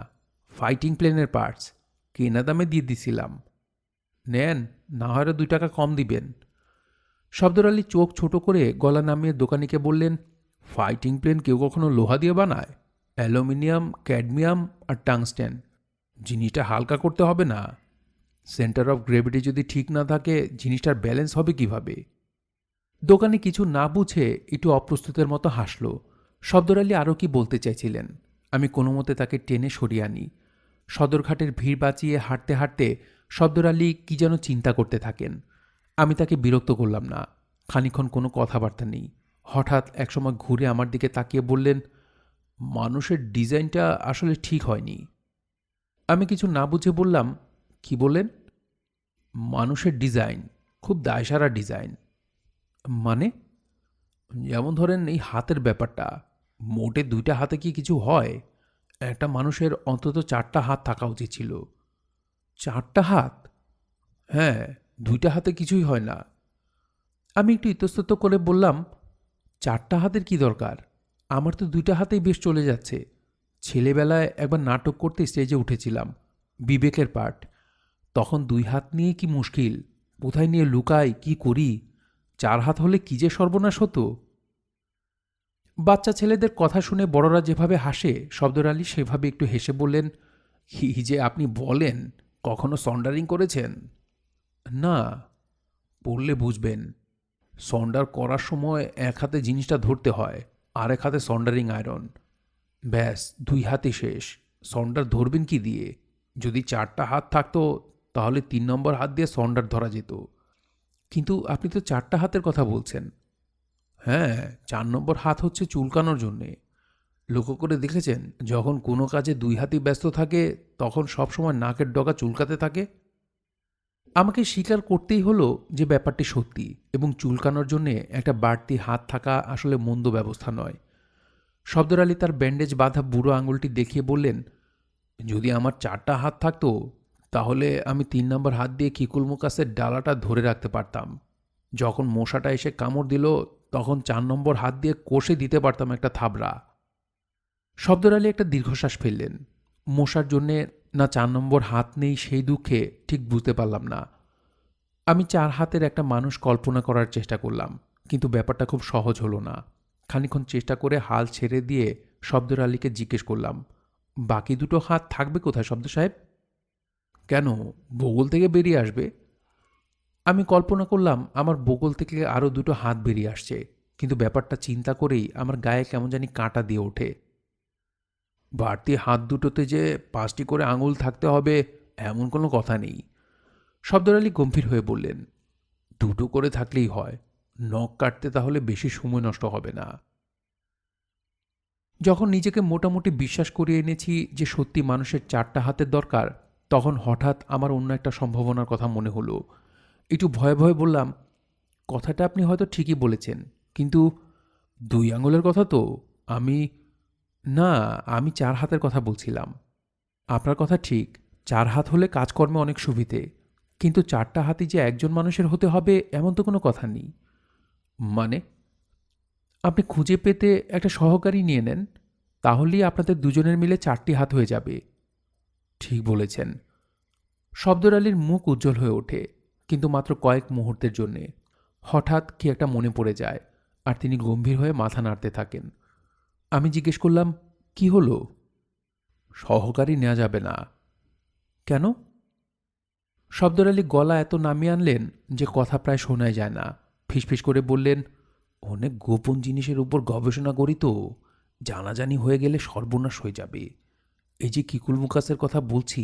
ফাইটিং প্লেনের পার্টস, কেনা দামে দিয়ে দিছিলাম। নেন, না হয় 2 টাকা কম দিবেন। শব্দর আলী চোখ ছোট করে গলা নামিয়ে দোকানিকে বললেন, ফাইটিং প্লেন কেউ কখনো লোহা দিয়ে বানায়? অ্যালুমিনিয়াম, ক্যাডমিয়াম আর টাংস্টেন। জিনিসটা হালকা করতে হবে না? সেন্টার অফ গ্রেভিটি যদি ঠিক না থাকে জিনিসটার ব্যালেন্স হবে কিভাবে? দোকানে কিছু না বুঝে একটু অপ্রস্তুতের মতো হাসল। শব্দর আলী আরও কি বলতে চাইছিলেন, আমি কোনো মতে তাকে টেনে সরিয়ে আনি। সদরঘাটের ভিড় বাঁচিয়ে হাঁটতে হাঁটতে শব্দর আলী কি যেন চিন্তা করতে থাকেন। আমি তাকে বিরক্ত করলাম না। খানিক্ষণ কোনো কথাবার্তা নেই। হঠাৎ একসময় ঘুরে আমার দিকে তাকিয়ে বললেন, মানুষের ডিজাইনটা আসলে ঠিক হয়নি। আমি কিছু না বুঝে বললাম, কি বললেন? মানুষের ডিজাইন খুব দায়সারা ডিজাইন, মানে? যেমন ধরেন এই হাতের ব্যাপারটা, মোটে 2টা হাতে কি কিছু হয়? একটা মানুষের অন্তত 4টা হাত থাকা উচিত ছিল। 4টা হাত? হ্যাঁ, 2টা হাতে কিছুই হয় না। আমি একটু ইতস্তত করে বললাম, 4টা হাতের কি দরকার? আমার তো 2টা হাতেই বেশ চলে যাচ্ছে। ছেলেবেলায় একবার নাটক করতে স্টেজে উঠেছিলাম, বিবেকের পার্ট। তখন 2 হাত নিয়ে কি মুশকিল, কোথায় নিয়ে লুকাই, কি করি। 4 হাত হলে কি যে সর্বনাশ হতো। বাচ্চা ছেলেদের কথা শুনে বড়রা যেভাবে হাসে, শব্দর আলী সেভাবে একটু হেসে বললেন, কি যে আপনি বলেন, কখনো সন্ডারিং করেছেন? না। পড়লে বুঝবেন। সন্ডার করার সময় এক হাতে জিনিসটা ধরতে হয়, আরেক হাতে সন্ডারিং আয়রন। ব্যাস 2 হাতে শেষ। সন্ডার ধরবেন কি দিয়ে? যদি 4টা হাত থাকতো তাহলে 3 নম্বর হাত দিয়ে সন্ডার ধরা যেত। কিন্তু আপনি তো 4টা হাতের কথা বলছেন। হ্যাঁ, 4 নম্বর হাত হচ্ছে চুলকানোর জন্যে। লক্ষ্য করে দেখেছেন, যখন কোনো কাজে 2 হাতই ব্যস্ত থাকে তখন সবসময় নাকের ডগা চুলকাতে থাকে। আমাকে স্বীকার করতেই হলো যে ব্যাপারটি সত্যি, এবং চুলকানোর জন্যে একটা বাড়তি হাত থাকা আসলে মন্দ ব্যবস্থা নয়। শব্দর আলী তার ব্যান্ডেজ বাঁধা বুড়ো আঙুলটি দেখিয়ে বললেন, যদি আমার 4টা হাত থাকতো তাহলে আমি 3 নম্বর হাত দিয়ে কিকুল মুকাসের ডালাটা ধরে রাখতে পারতাম। যখন মশাটা এসে কামড় দিল তখন 4 নম্বর হাত দিয়ে কষে দিতে পারতাম একটা থাবড়া। শব্দর আলী একটা দীর্ঘশ্বাস ফেললেন। মশার জন্যে না 4 নম্বর হাত নেই সেই দুঃখে ঠিক বুঝতে পারলাম না। আমি 4 হাতের একটা মানুষ কল্পনা করার চেষ্টা করলাম, কিন্তু ব্যাপারটা খুব সহজ হলো না। খানিকক্ষণ চেষ্টা করে হাল ছেড়ে দিয়ে শব্দর আলীকে জিজ্ঞেস করলাম, বাকি 2টো হাত থাকবে কোথায় শব্দ সাহেব? কেন, বগল থেকে বেরিয়ে আসবে? আমি কল্পনা করলাম আমার বগল থেকে আরও 2টো হাত বেরিয়ে আসছে, কিন্তু ব্যাপারটা চিন্তা করেই আমার গায়ে কেমন জানি কাঁটা দিয়ে ওঠে। বাড়তি হাত দুটোতে যে 5টি করে আঙুল থাকতে হবে এমন কোনো কথা নেই। শব্দর আলী গম্ভীর হয়ে বললেন, 2টো করে থাকলেই হয়। নখ কাটতে তাহলে বেশি সময় নষ্ট হবে না। যখন নিজেকে মোটামুটি বিশ্বাস করিয়ে এনেছি যে সত্যি মানুষের 4টা হাতের দরকার, তখন হঠাৎ আমার অন্য একটা সম্ভাবনার কথা মনে হলো। একটু ভয়ে ভয়ে বললাম, কথাটা আপনি হয়তো ঠিকই বলেছেন, কিন্তু 2 আঙুলের কথা তো। আমি না, আমি 4 হাতের কথা বলছিলাম। আপনার কথা ঠিক, 4 হাত হলে কাজকর্মে অনেক সুবিধে, কিন্তু 4টা হাতই যে একজন মানুষের হতে হবে এমন তো কোনো কথা নেই। মানে? আপনি খুঁজে পেতে একটা সহকারী নিয়ে নেন, তাহলেই আপনাদের দুজনের মিলে 4টি হাত হয়ে যাবে। ঠিক বলেছেন। শব্দর আলীর মুখ উজ্জ্বল হয়ে ওঠে, কিন্তু মাত্র কয়েক মুহূর্তের জন্যে। হঠাৎ কি একটা মনে পড়ে যায়, আর তিনি গম্ভীর হয়ে মাথা নাড়তে থাকেন। আমি জিজ্ঞেস করলাম, কি হলো? সহকারী নেওয়া যাবে না। কেন? শব্দর আলী গলা এত নামিয়ে আনলেন যে কথা প্রায় শোনাই যায় না। ফিসফিস করে বললেন, অনেক গোপন জিনিসের উপর গবেষণা করি তো, জানাজানি হয়ে গেলে সর্বনাশ হয়ে যাবে। এই যে কিকুল মুকাসের কথা বলছি,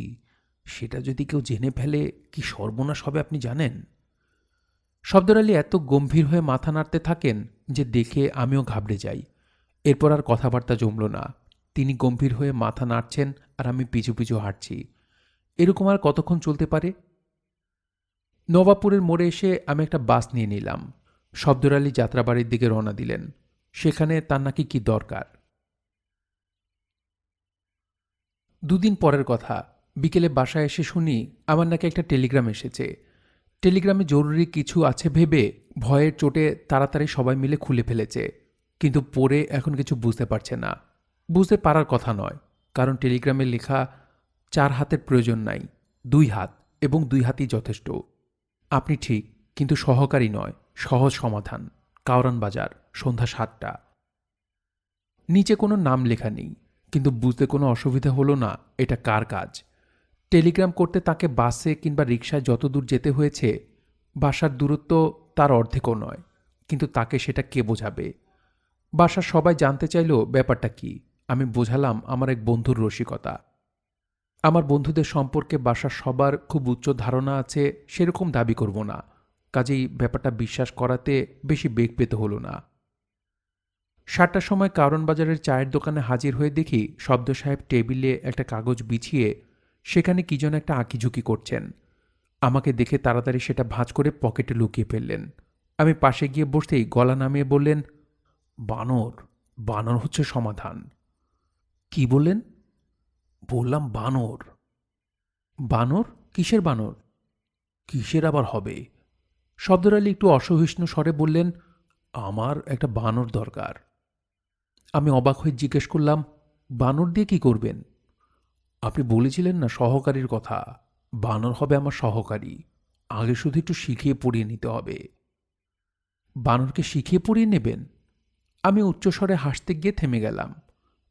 সেটা যদি কেউ জেনে ফেলে কি সর্বনাশ হবে আপনি জানেন? শব্দর আলী এত গম্ভীর হয়ে মাথা নাড়তে থাকেন যে দেখে আমিও ঘাবড়ে যাই। এরপর আর কথাবার্তা জমল না। তিনি গম্ভীর হয়ে মাথা নাড়ছেন আর আমি পিছু পিছু হাঁটছি। এরকম আর কতক্ষণ চলতে পারে? নবাবপুরের মোড়ে এসে আমি একটা বাস নিয়ে নিলাম। শব্দর আলী যাত্রাবাড়ির দিকে রওনা দিলেন। সেখানে তার নাকি কি দরকার। 2 দিন পরের কথা, বিকেলে বাসায় এসে শুনি আমার নাকি একটা টেলিগ্রাম এসেছে। টেলিগ্রামে জরুরি কিছু আছে ভেবে ভয়ের চোটে তাড়াতাড়ি সবাই মিলে খুলে ফেলেছে, কিন্তু পড়ে এখন কিছু বুঝতে পারছে না। বুঝতে পারার কথা নয়, কারণ টেলিগ্রামে লেখা 4 হাতের প্রয়োজন নাই, 2 হাত, এবং 2 হাতই যথেষ্ট। আপনি ঠিক, কিন্তু সহকারী নয়, সহজ সমাধান। কাওরান বাজার, সন্ধ্যা 7টা। নিচে কোনো নাম লেখা নেই, কিন্তু বুঝতে কোনো অসুবিধা হলো না এটা কার কাজ। টেলিগ্রাম করতে তাকে বাসে কিংবা রিকশায় যত দূর যেতে হয়েছে, বাসার দূরত্ব তার অর্ধেকও নয়, কিন্তু তাকে সেটা কে বোঝাবে? বাসার সবাই জানতে চাইল ব্যাপারটা কি। আমি বোঝালাম আমার এক বন্ধুর রসিকতা। আমার বন্ধুদের সম্পর্কে বাসার সবার খুব উচ্চ ধারণা আছে সেরকম দাবি করব না, কাজেই ব্যাপারটা বিশ্বাস করাতে বেশি বেগ পেতে হলো না। 7টার সময় কারণ বাজারের চায়ের দোকানে হাজির হয়ে দেখি শব্দ সাহেব টেবিলে একটা কাগজ বিছিয়ে সেখানে কি যেন একটা আঁকিঝুঁকি করছেন। আমাকে দেখে তাড়াতাড়ি সেটা ভাঁজ করে পকেটে লুকিয়ে ফেললেন। আমি পাশে গিয়ে বসতেই গলা নামিয়ে বললেন, বানর, বানর হচ্ছে সমাধান। কি বললেন? বললাম বানর। বানর? কিসের বানর? কিসের আবার হবে? শব্দর আলী একটু অসহিষ্ণু স্বরে বললেন, আমার একটা বানর দরকার। আমি অবাক হয়ে জিজ্ঞেস করলাম, বানর দিয়ে কি করবেন? আপনি বলেছিলেন না সহকারীর কথা, বানর হবে আমার সহকারী। আগে শুধু একটু শিখিয়ে পড়িয়ে নিতে হবে। বানরকে শিখিয়ে পড়িয়ে নেবেন? আমি উচ্চস্বরে হাসতে গিয়ে থেমে গেলাম।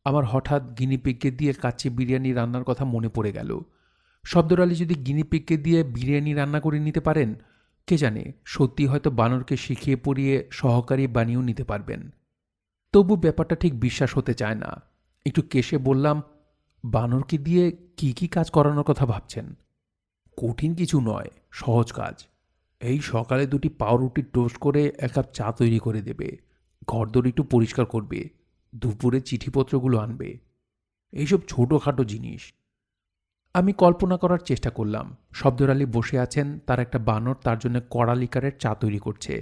আমার হঠাৎ গিনিপিগকে দিয়ে কাচ্চি বিরিয়ানি রান্নার কথা মনে পড়ে গেল। শব্দর আলী যদি গিনিপিগকে দিয়ে বিরিয়ানি রান্না করে নিতে পারেন, কে জানে সত্যি হয়তো বানরকে শিখিয়ে পড়িয়ে সহকারী বানিয়েও নিতে পারবেন। তবু ব্যাপারটা ঠিক বিশ্বাস হতে চায় না। একটু কেশে বললাম, বানরকে দিয়ে কি কি কাজ করানোর কথা ভাবছেন? কঠিন কিছু নয়, সহজ কাজ। এই সকালে 2টি পাউরুটি টোস্ট করে 1 কাপ চা তৈরি করে দেবে, ঘরদোর একটু পরিষ্কার করবে, দুপুরে চিঠিপত্রগুলো আনবে। এইসব ছোটোখাটো জিনিস। আমি কল্পনা করার চেষ্টা করলাম, শব্দর আলী বসে আছেন, তার একটা বানর তার জন্য কড়া লিকারের চা তৈরি করছে।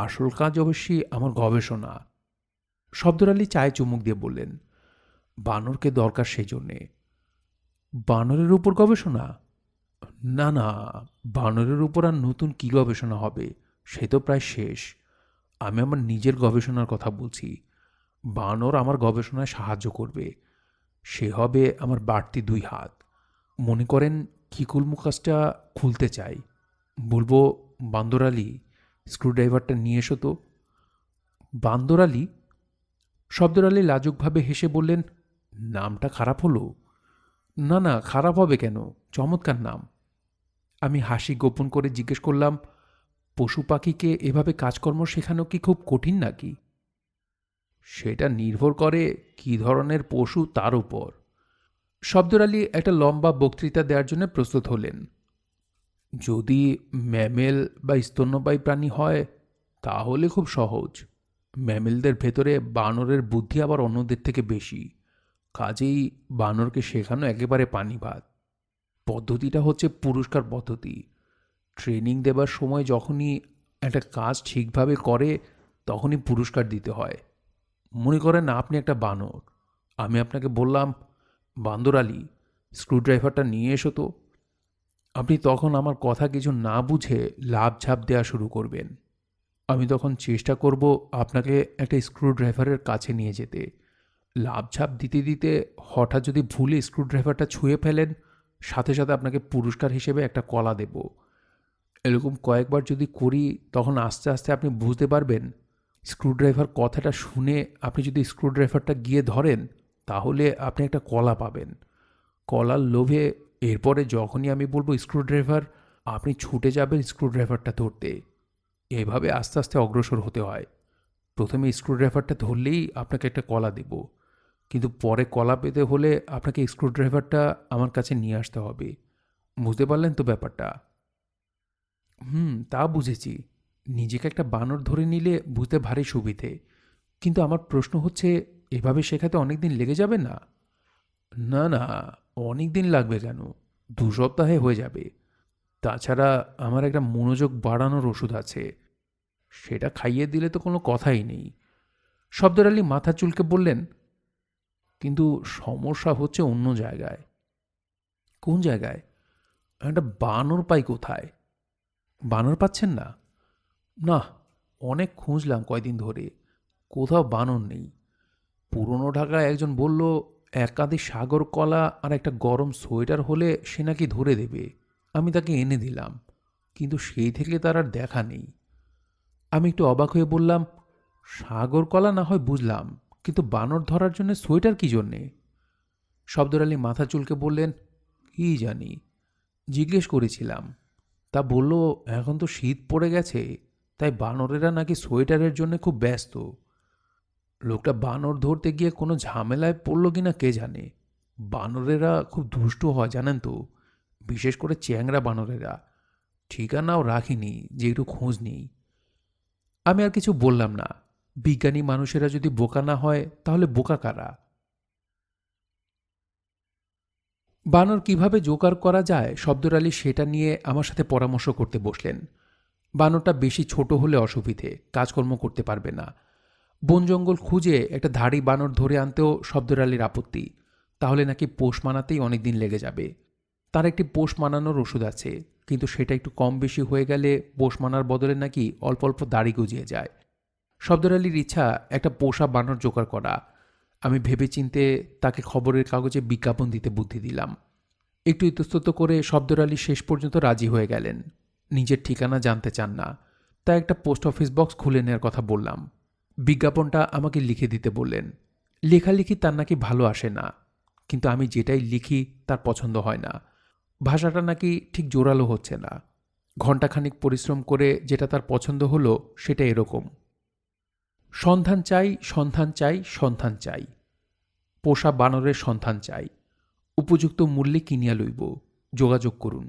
আসল কাজ অবশ্যই আমার গবেষণা। শব্দর আলী চায়ে চুমুক দিয়ে বললেন, বানরকে দরকার সেই জন্যে। বানরের উপর গবেষণা? না না, বানরের উপর আর নতুন কী গবেষণা হবে, সে তো প্রায় শেষ। আমি আমার নিজের গবেষণার কথা বলছি। বানর আমার গবেষণায় সাহায্য করবে। সে হবে আমার বাড়তি 2 হাত। মনে করেন কিকুলমুকাসটা খুলতে চাই, বলবো, বান্দর আলী, স্ক্রুড্রাইভারটা নিয়ে এসো তো। বান্দর আলী? শব্দর আলী লাজুকভাবে হেসে বললেন, নামটা খারাপ হলো? না না, খারাপ হবে কেন, চমৎকার নাম। আমি হাসি গোপন করে জিজ্ঞেস করলাম, পশু পাখিকে এভাবে কাজকর্ম শেখানো কি খুব কঠিন নাকি? সেটা নির্ভর করে কী ধরনের পশু তার উপর। শব্দর আলী একটা লম্বা বক্তৃতা দেওয়ার জন্য প্রস্তুত হলেন। যদি ম্যামেল বা স্তন্যপায়ী প্রাণী হয় তাহলে খুব সহজ। ম্যামেলদের ভেতরে বানরের বুদ্ধি আবার অন্যদের থেকে বেশি, কাজেই বানরকে শেখানো একেবারে পানি ভাত। পদ্ধতিটা হচ্ছে পুরস্কার পদ্ধতি। ট্রেনিং দেবার সময় যখনই একটা কাজ ঠিকভাবে করে তখনই পুরস্কার দিতে হয়। মনে করেন আপনি একটা বানর, আমি আপনাকে বললাম, বান্দর আলী, স্ক্রুড্রাইভারটা নিয়ে এসো তো। আপনি তখন আমার কথা কিছু না বুঝে লাফ ঝাঁপ দেওয়া শুরু করবেন। আমি তখন চেষ্টা করব আপনাকে একটা স্ক্রুড্রাইভারের কাছে নিয়ে যেতে। লাফ ঝাঁপ দিতে দিতে হঠাৎ যদি ভুলে স্ক্রুড্রাইভারটা ছুঁয়ে ফেলেন, সাথে সাথে আপনাকে পুরস্কার হিসেবে একটা কলা দেব। এরকম কয়েকবার যদি করি তখন আস্তে আস্তে আপনি বুঝতে পারবেন। স্ক্রুড্রাইভার কথাটা শুনে আপনি যদি স্ক্রুড্রাইভারটা গিয়ে ধরেন তাহলে আপনি একটা কলা পাবেন। কলার লোভে এরপরে যখনই আমি বলবো স্ক্রুড্রাইভার, আপনি ছুটে যাবেন স্ক্রুড্রাইভারটা ধরতে। এভাবে আস্তে আস্তে অগ্রসর হতে হয়। প্রথমে স্ক্রুড্রাইভারটা ধরলেই আপনাকে একটা কলা দেব, কিন্তু পরে কলা পেতে হলে আপনাকে স্ক্রুড্রাইভারটা আমার কাছে নিয়ে আসতে হবে। বুঝতে পারলেন তো ব্যাপারটা? তা বুঝেছি। নিজেকে একটা বানর ধরে নিলে বুঝতে ভারী সুবিধে। কিন্তু আমার প্রশ্ন হচ্ছে, এভাবে শেখাতে অনেক দিন লেগে যাবে না? না না, অনেক দিন লাগবে কেন, 2 সপ্তাহে হয়ে যাবে। তাছাড়া আমার একটা মনোযোগ বাড়ানোর ওষুধ আছে, সেটা খাইয়ে দিলে তো কোনো কথাই নেই। শব্দর আলী মাথা চুলকে বললেন, কিন্তু সমস্যা হচ্ছে অন্য জায়গায়। কোন জায়গায়? একটা বানর পাই কোথায়? বানর পাচ্ছেন না? না, অনেক খুঁজলাম কয়দিন ধরে, কোথাও বানর নেই। পুরনো ঢাকায় একজন বলল, একাধিক সাগর কলা আর একটা গরম সোয়েটার হলে সে নাকি ধরে দেবে। আমি তাকে এনে দিলাম, কিন্তু সেই থেকে তার আর দেখা নেই। আমি একটু অবাক হয়ে বললাম, সাগর কলা না হয় বুঝলাম, কিন্তু বানর ধরার জন্য সোয়েটার কী জন্যে? শব্দর আলী মাথা চুলকে বললেন, কি জানি, জিজ্ঞেস করেছিলাম। তা বলল, এখন তো শীত পড়ে গেছে, তাই বানরেরা নাকি সোয়েটারের জন্য খুব ব্যস্ত। লোকটা বানর ধরতে গিয়ে কোনো ঝামেলায় পড়ল কিনা কে জানে। বানরেরা খুব দুষ্ট হয় জানেন তো, বিশেষ করে চ্যাংড়া বানরেরা। ঠিকানাও রাখিনি যে একটু খোঁজ নেই। আমি আর কিছু বললাম না। বিজ্ঞানী মানুষেরা যদি বোকা না হয় তাহলে বোকা কারা? বানর কিভাবে জোগাড় করা যায় শব্দর আলী সেটা নিয়ে আমার সাথে পরামর্শ করতে বসলেন। বানরটা বেশি ছোট হলে অসুবিধে, কাজকর্ম করতে পারবে না। বন জঙ্গল খুঁজে একটা ধাড়ি বানর ধরে আনতেও শব্দের আলীর আপত্তি, তাহলে নাকি পোষ মানাতেই অনেকদিন লেগে যাবে। তার একটি পোষ মানানোর ওষুধ আছে, কিন্তু সেটা একটু কম বেশি হয়ে গেলে পোষ মানার বদলে নাকি অল্প অল্প দাড়ি গজিয়ে যায়। শব্দের আলীর ইচ্ছা একটা পোষা বানর জোগাড় করা। আমি ভেবেচিন্তে তাকে খবরের কাগজে বিজ্ঞাপন দিতে বুদ্ধি দিলাম। একটু ইতস্তত করে শব্দের আলী শেষ পর্যন্ত রাজি হয়ে গেলেন। নিজের ঠিকানা জানতে চান না, তাই একটা পোস্ট অফিস বক্স খুলে নেওয়ার কথা বললাম। বিজ্ঞাপনটা আমাকে লিখে দিতে বললেন। লেখালেখি তার নাকি ভালো আসে না, কিন্তু আমি যেটাই লিখি তার পছন্দ হয় না। ভাষাটা নাকি ঠিক জোরালো হচ্ছে না। ঘণ্টাখানিক পরিশ্রম করে যেটা তার পছন্দ হলো সেটা এরকম: সন্ধান চাই, সন্ধান চাই, সন্ধান চাই, পোষা বানরের সন্ধান চাই, উপযুক্ত মূল্যে কিনিয়া লইব, যোগাযোগ করুন।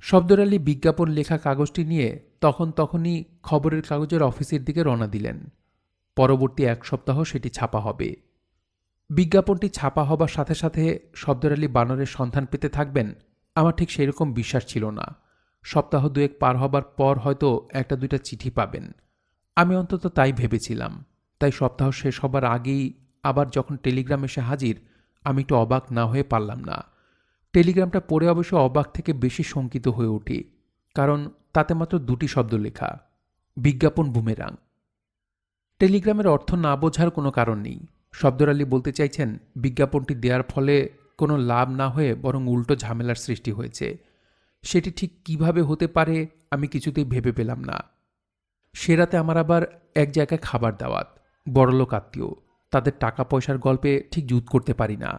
শব্দের আলী বিজ্ঞাপন লেখা কাগজটি নিয়ে তখনই খবরের কাগজের অফিসের দিকে রওনা দিলেন। পরবর্তী 1 সপ্তাহ সেটি ছাপা হবে। বিজ্ঞাপনটি ছাপা হবার সাথে সাথে শব্দের আলী বানরের সন্ধান পেতে থাকবেন, আমার ঠিক সেরকম বিশ্বাস ছিল না। সপ্তাহ 2 পার হবার পর হয়তো 1-2টা চিঠি পাবেন, আমি অন্তত তাই ভেবেছিলাম। তাই সপ্তাহ শেষ হবার আগেই আবার যখন টেলিগ্রাম এসে হাজির, আমি একটু অবাক না হয়ে পারলাম না। টেলিগ্রামটা পড়ে অবশ্য অবাক থেকে বেশি শঙ্কিত হয়ে উঠি, কারণ তাতে মাত্র 2টি শব্দ লেখা: বিজ্ঞাপন বুমেরাং। টেলিগ্রামের অর্থ না বোঝার কোনো কারণ নেই। শব্দের আলী বলতে চাইছেন বিজ্ঞাপনটি দেওয়ার ফলে কোনো লাভ না হয়ে বরং উল্টো ঝামেলার সৃষ্টি হয়েছে। সেটি ঠিক কিভাবে হতে পারে আমি কিছুতেই ভেবে পেলাম না। সে রাতে আমার আবার এক জায়গায় খাবার দাওয়াত, বড়লোক আত্মীয়, তাদের টাকা পয়সার গল্পে ঠিক জুত করতে পারি না।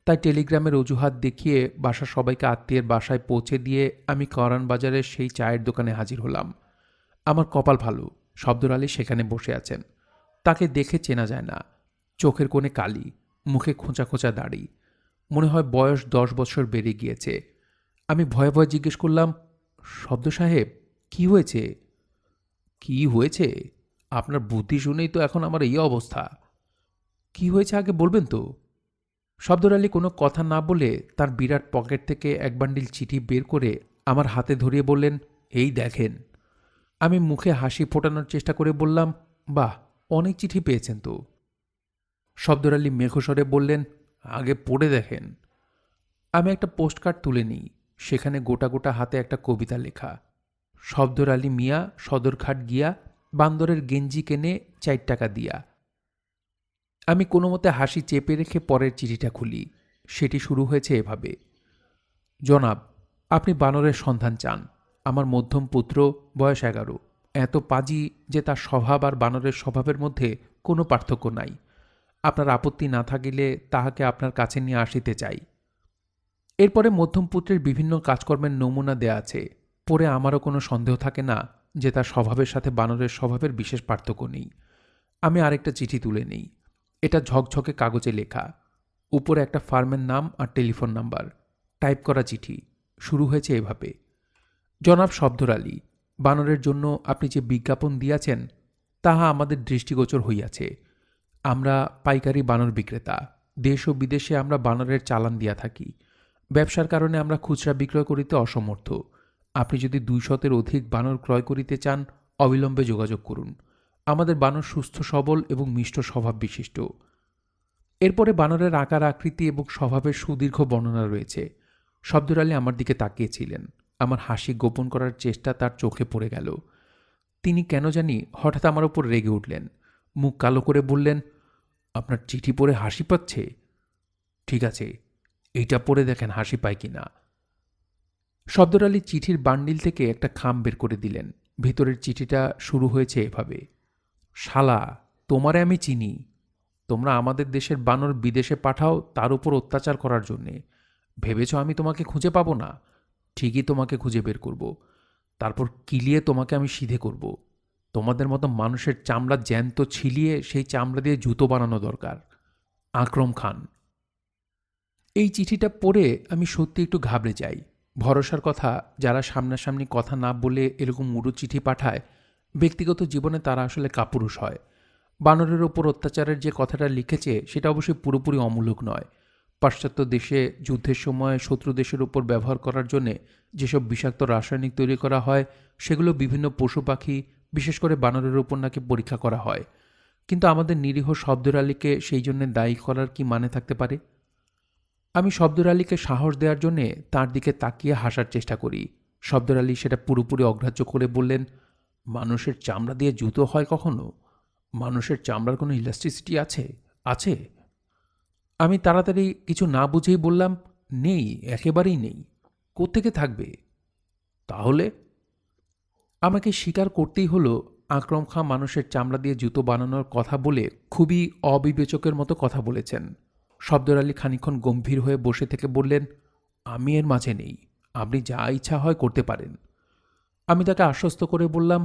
তাই টেলিগ্রামের অজুহাত দেখিয়ে বাসার সবাইকে আত্মীয়ের বাসায় পৌঁছে দিয়ে আমি করান বাজারের সেই চায়ের দোকানে হাজির হলাম। আমার কপাল ভালো, শব্দর আলী সেখানে বসে আছেন। তাকে দেখে চেনা যায় না। চোখের কোণে কালি, মুখে খোঁচা খোঁচা দাড়ি, মনে হয় বয়স 10 বছর বেড়ে গিয়েছে। আমি ভয়ে ভয়ে জিজ্ঞেস করলাম, শব্দ সাহেব, কি হয়েছে? কি হয়েছে? আপনার বুদ্ধি শুনেই তো এখন আমার এই অবস্থা। কি হয়েছে আগে বলবেন তো? শব্দর আলী কোনো কথা না বলে তার বিরাট পকেট থেকে এক বান্ডিল চিঠি বের করে আমার হাতে ধরিয়ে বললেন, এই দেখেন। আমি মুখে হাসি ফোটানোর চেষ্টা করে বললাম, বাহ, অনেক চিঠি পেয়েছেন তো। শব্দর আলী মেঘস্বরে বললেন, আগে পড়ে দেখেন। আমি একটা পোস্টকার্ড তুলে নিই। সেখানে গোটা গোটা হাতে একটা কবিতা লেখা: শব্দর আলী মিয়া সদরঘাট গিয়া, বান্দরের গেঞ্জি কেনে 4 টাকা দিয়া। আমি কোনো মতে হাসি চেপে রেখে পরের চিঠিটা খুলি। সেটি শুরু হয়েছে এভাবে: জনাব, আপনি বানরের সন্ধান চান। আমার মধ্যম পুত্র, বয়স 11, এত পাজি যে তার স্বভাব আর বানরের স্বভাবের মধ্যে কোনো পার্থক্য নাই। আপনার আপত্তি না থাকিলে তাহাকে আপনার কাছে নিয়ে আসিতে চাই। এরপরে মধ্যম পুত্রের বিভিন্ন কাজকর্মের নমুনা দেয়া আছে। পরে আমারও কোনো সন্দেহ থাকে না যে তার স্বভাবের সাথে বানরের স্বভাবের বিশেষ পার্থক্য নেই। আমি আরেকটা চিঠি তুলে নিই। এটা ঝকঝকে কাগজে লেখা, উপরে একটা ফার্মের নাম আর টেলিফোন নাম্বার, টাইপ করা চিঠি। শুরু হয়েছে এভাবে: জনাব শব্দর আলী, বানরের জন্য আপনি যে বিজ্ঞাপন দিয়াছেন তাহা আমাদের দৃষ্টিগোচর হইয়াছে। আমরা পাইকারি বানর বিক্রেতা। দেশ ও বিদেশে আমরা বানরের চালান দিয়া থাকি। ব্যবসার কারণে আমরা খুচরা বিক্রয় করিতে অসমর্থ। আপনি যদি 200-এর অধিক বানর ক্রয় করিতে চান, অবিলম্বে যোগাযোগ করুন। আমাদের বানর সুস্থ সবল এবং মিষ্ট স্বভাব বিশিষ্ট। এরপরে বানরের আকার আকৃতি এবং স্বভাবের সুদীর্ঘ বর্ণনা রয়েছে। শব্দর আলী আমার দিকে তাকিয়েছিলেন। আমার হাসি গোপন করার চেষ্টা তার চোখে পড়ে গেল। তিনি কেন জানি হঠাৎ আমার ওপর রেগে উঠলেন। মুখ কালো করে বললেন, আপনার চিঠি পড়ে হাসি পাচ্ছে? ঠিক আছে, এইটা পড়ে দেখেন হাসি পায় কিনা। শব্দর আলী চিঠির বান্ডিল থেকে একটা খাম বের করে দিলেন। ভিতরের চিঠিটা শুরু হয়েছে এভাবে: শালা, তোমারে আমি চিনি। তোমরা আমাদের দেশের বানর বিদেশে পাঠাও তার উপর অত্যাচার করার জন্যে। ভেবেছ আমি তোমাকে খুঁজে পাবো না? ঠিকই তোমাকে খুঁজে বের করব। তারপর কিলিয়ে তোমাকে আমি সিধে করব। তোমাদের মতো মানুষের চামড়া জ্যান্ত ছিলিয়ে সেই চামড়া দিয়ে জুতো বানানো দরকার। আকরম খান। এই চিঠিটা পড়ে আমি সত্যি একটু ঘাবড়ে যাই। ভরসার কথা, যারা সামনাসামনি কথা না বলে এরকম মুড়ো চিঠি পাঠায়, ব্যক্তিগত জীবনে তারা আসলে কাপুরুষ হয়। বানরের ওপর অত্যাচারের যে কথাটা লিখেছে সেটা অবশ্যই পুরোপুরি অমূলক নয়। পাশ্চাত্য দেশে যুদ্ধের সময় শত্রু দেশের উপর ব্যবহার করার জন্যে যেসব বিষাক্ত রাসায়নিক তৈরি করা হয় সেগুলো বিভিন্ন পশু পাখি, বিশেষ করে বানরের উপর নাকি পরীক্ষা করা হয়। কিন্তু আমাদের নিরীহ শব্দর আলীকে সেই জন্য দায়ী করার কি মানে থাকতে পারে? আমি শব্দর আলীকে সাহস দেওয়ার জন্যে তার দিকে তাকিয়ে হাসার চেষ্টা করি। শব্দর আলী সেটা পুরোপুরি অগ্রাহ্য করে বললেন, মানুষের চামড়া দিয়ে জুতো হয় কখনো? মানুষের চামড়ার কোনো ইলাস্টিসিটি আছে? আছে? আমি তাড়াতাড়ি কিছু না বুঝেই বললাম, নেই, একেবারেই নেই। কোত্থেকে থাকবে? তাহলে? আমাকে স্বীকার করতেই হলো আকরম খাঁ মানুষের চামড়া দিয়ে জুতো বানানোর কথা বলে খুবই অবিবেচকের মতো কথা বলেছেন। শব্দর আলী খানিকক্ষণ গম্ভীর হয়ে বসে থেকে বললেন, আমি এর মাঝে নেই, আপনি যা ইচ্ছা হয় করতে পারেন। আমি তাকে আশ্বস্ত করে বললাম,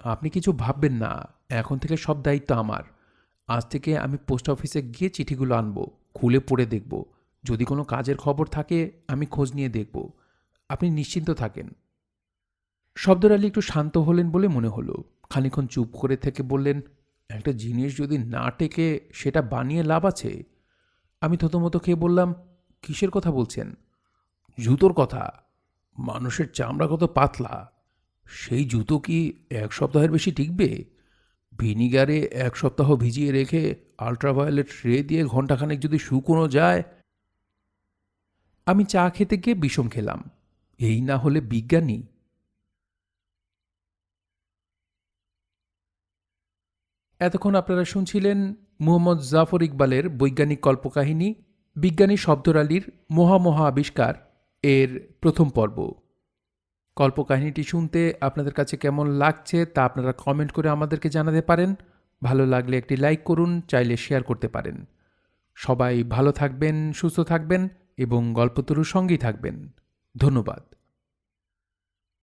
আপনি কিছু ভাববেন না, এখন থেকে সব দায়িত্ব আমার। আজ থেকে আমি পোস্ট অফিসে গিয়ে চিঠিগুলো আনব, খুলে পড়ে দেখব, যদি কোনো কাজের খবর থাকে আমি খোঁজ নিয়ে দেখব। আপনি নিশ্চিন্ত থাকেন। শব্দর আলী একটু শান্ত হলেন বলে মনে হলো। খানিকক্ষণ চুপ করে থেকে বললেন, একটা জিনিস যদি না টেকে সেটা বানিয়ে লাভ আছে? আমি থতমত খেয়ে বললাম, কিসের কথা বলছেন? জুতোর কথা। মানুষের চামড়া কত পাতলা, সেই জুতো কি 1 সপ্তাহের বেশি টিকবে? ভিনিগারে 1 সপ্তাহ ভিজিয়ে রেখে আল্ট্রাভায়োলেট রে দিয়ে ঘণ্টাখানেক যদি শুকোনো যায়। আমি চা খেতে গিয়ে বিষম খেলাম। এই না হলে বিজ্ঞানী! এতক্ষণ আপনারা শুনছিলেন মুহম্মদ জাফর ইকবালের বৈজ্ঞানিক কল্পকাহিনী বিজ্ঞানী শব্দর আলীর মহা আবিষ্কার এর প্রথম পর্ব। কল্পকাহিনীটি শুনতে আপনাদের কাছে কেমন লাগছে তা আপনারা কমেন্ট করে আমাদেরকে জানাতে পারেন। ভালো লাগলে একটি লাইক করুন, চাইলে শেয়ার করতে পারেন। সবাই ভালো থাকবেন, সুস্থ থাকবেন এবং গল্পতরুর সঙ্গেই থাকবেন। ধন্যবাদ।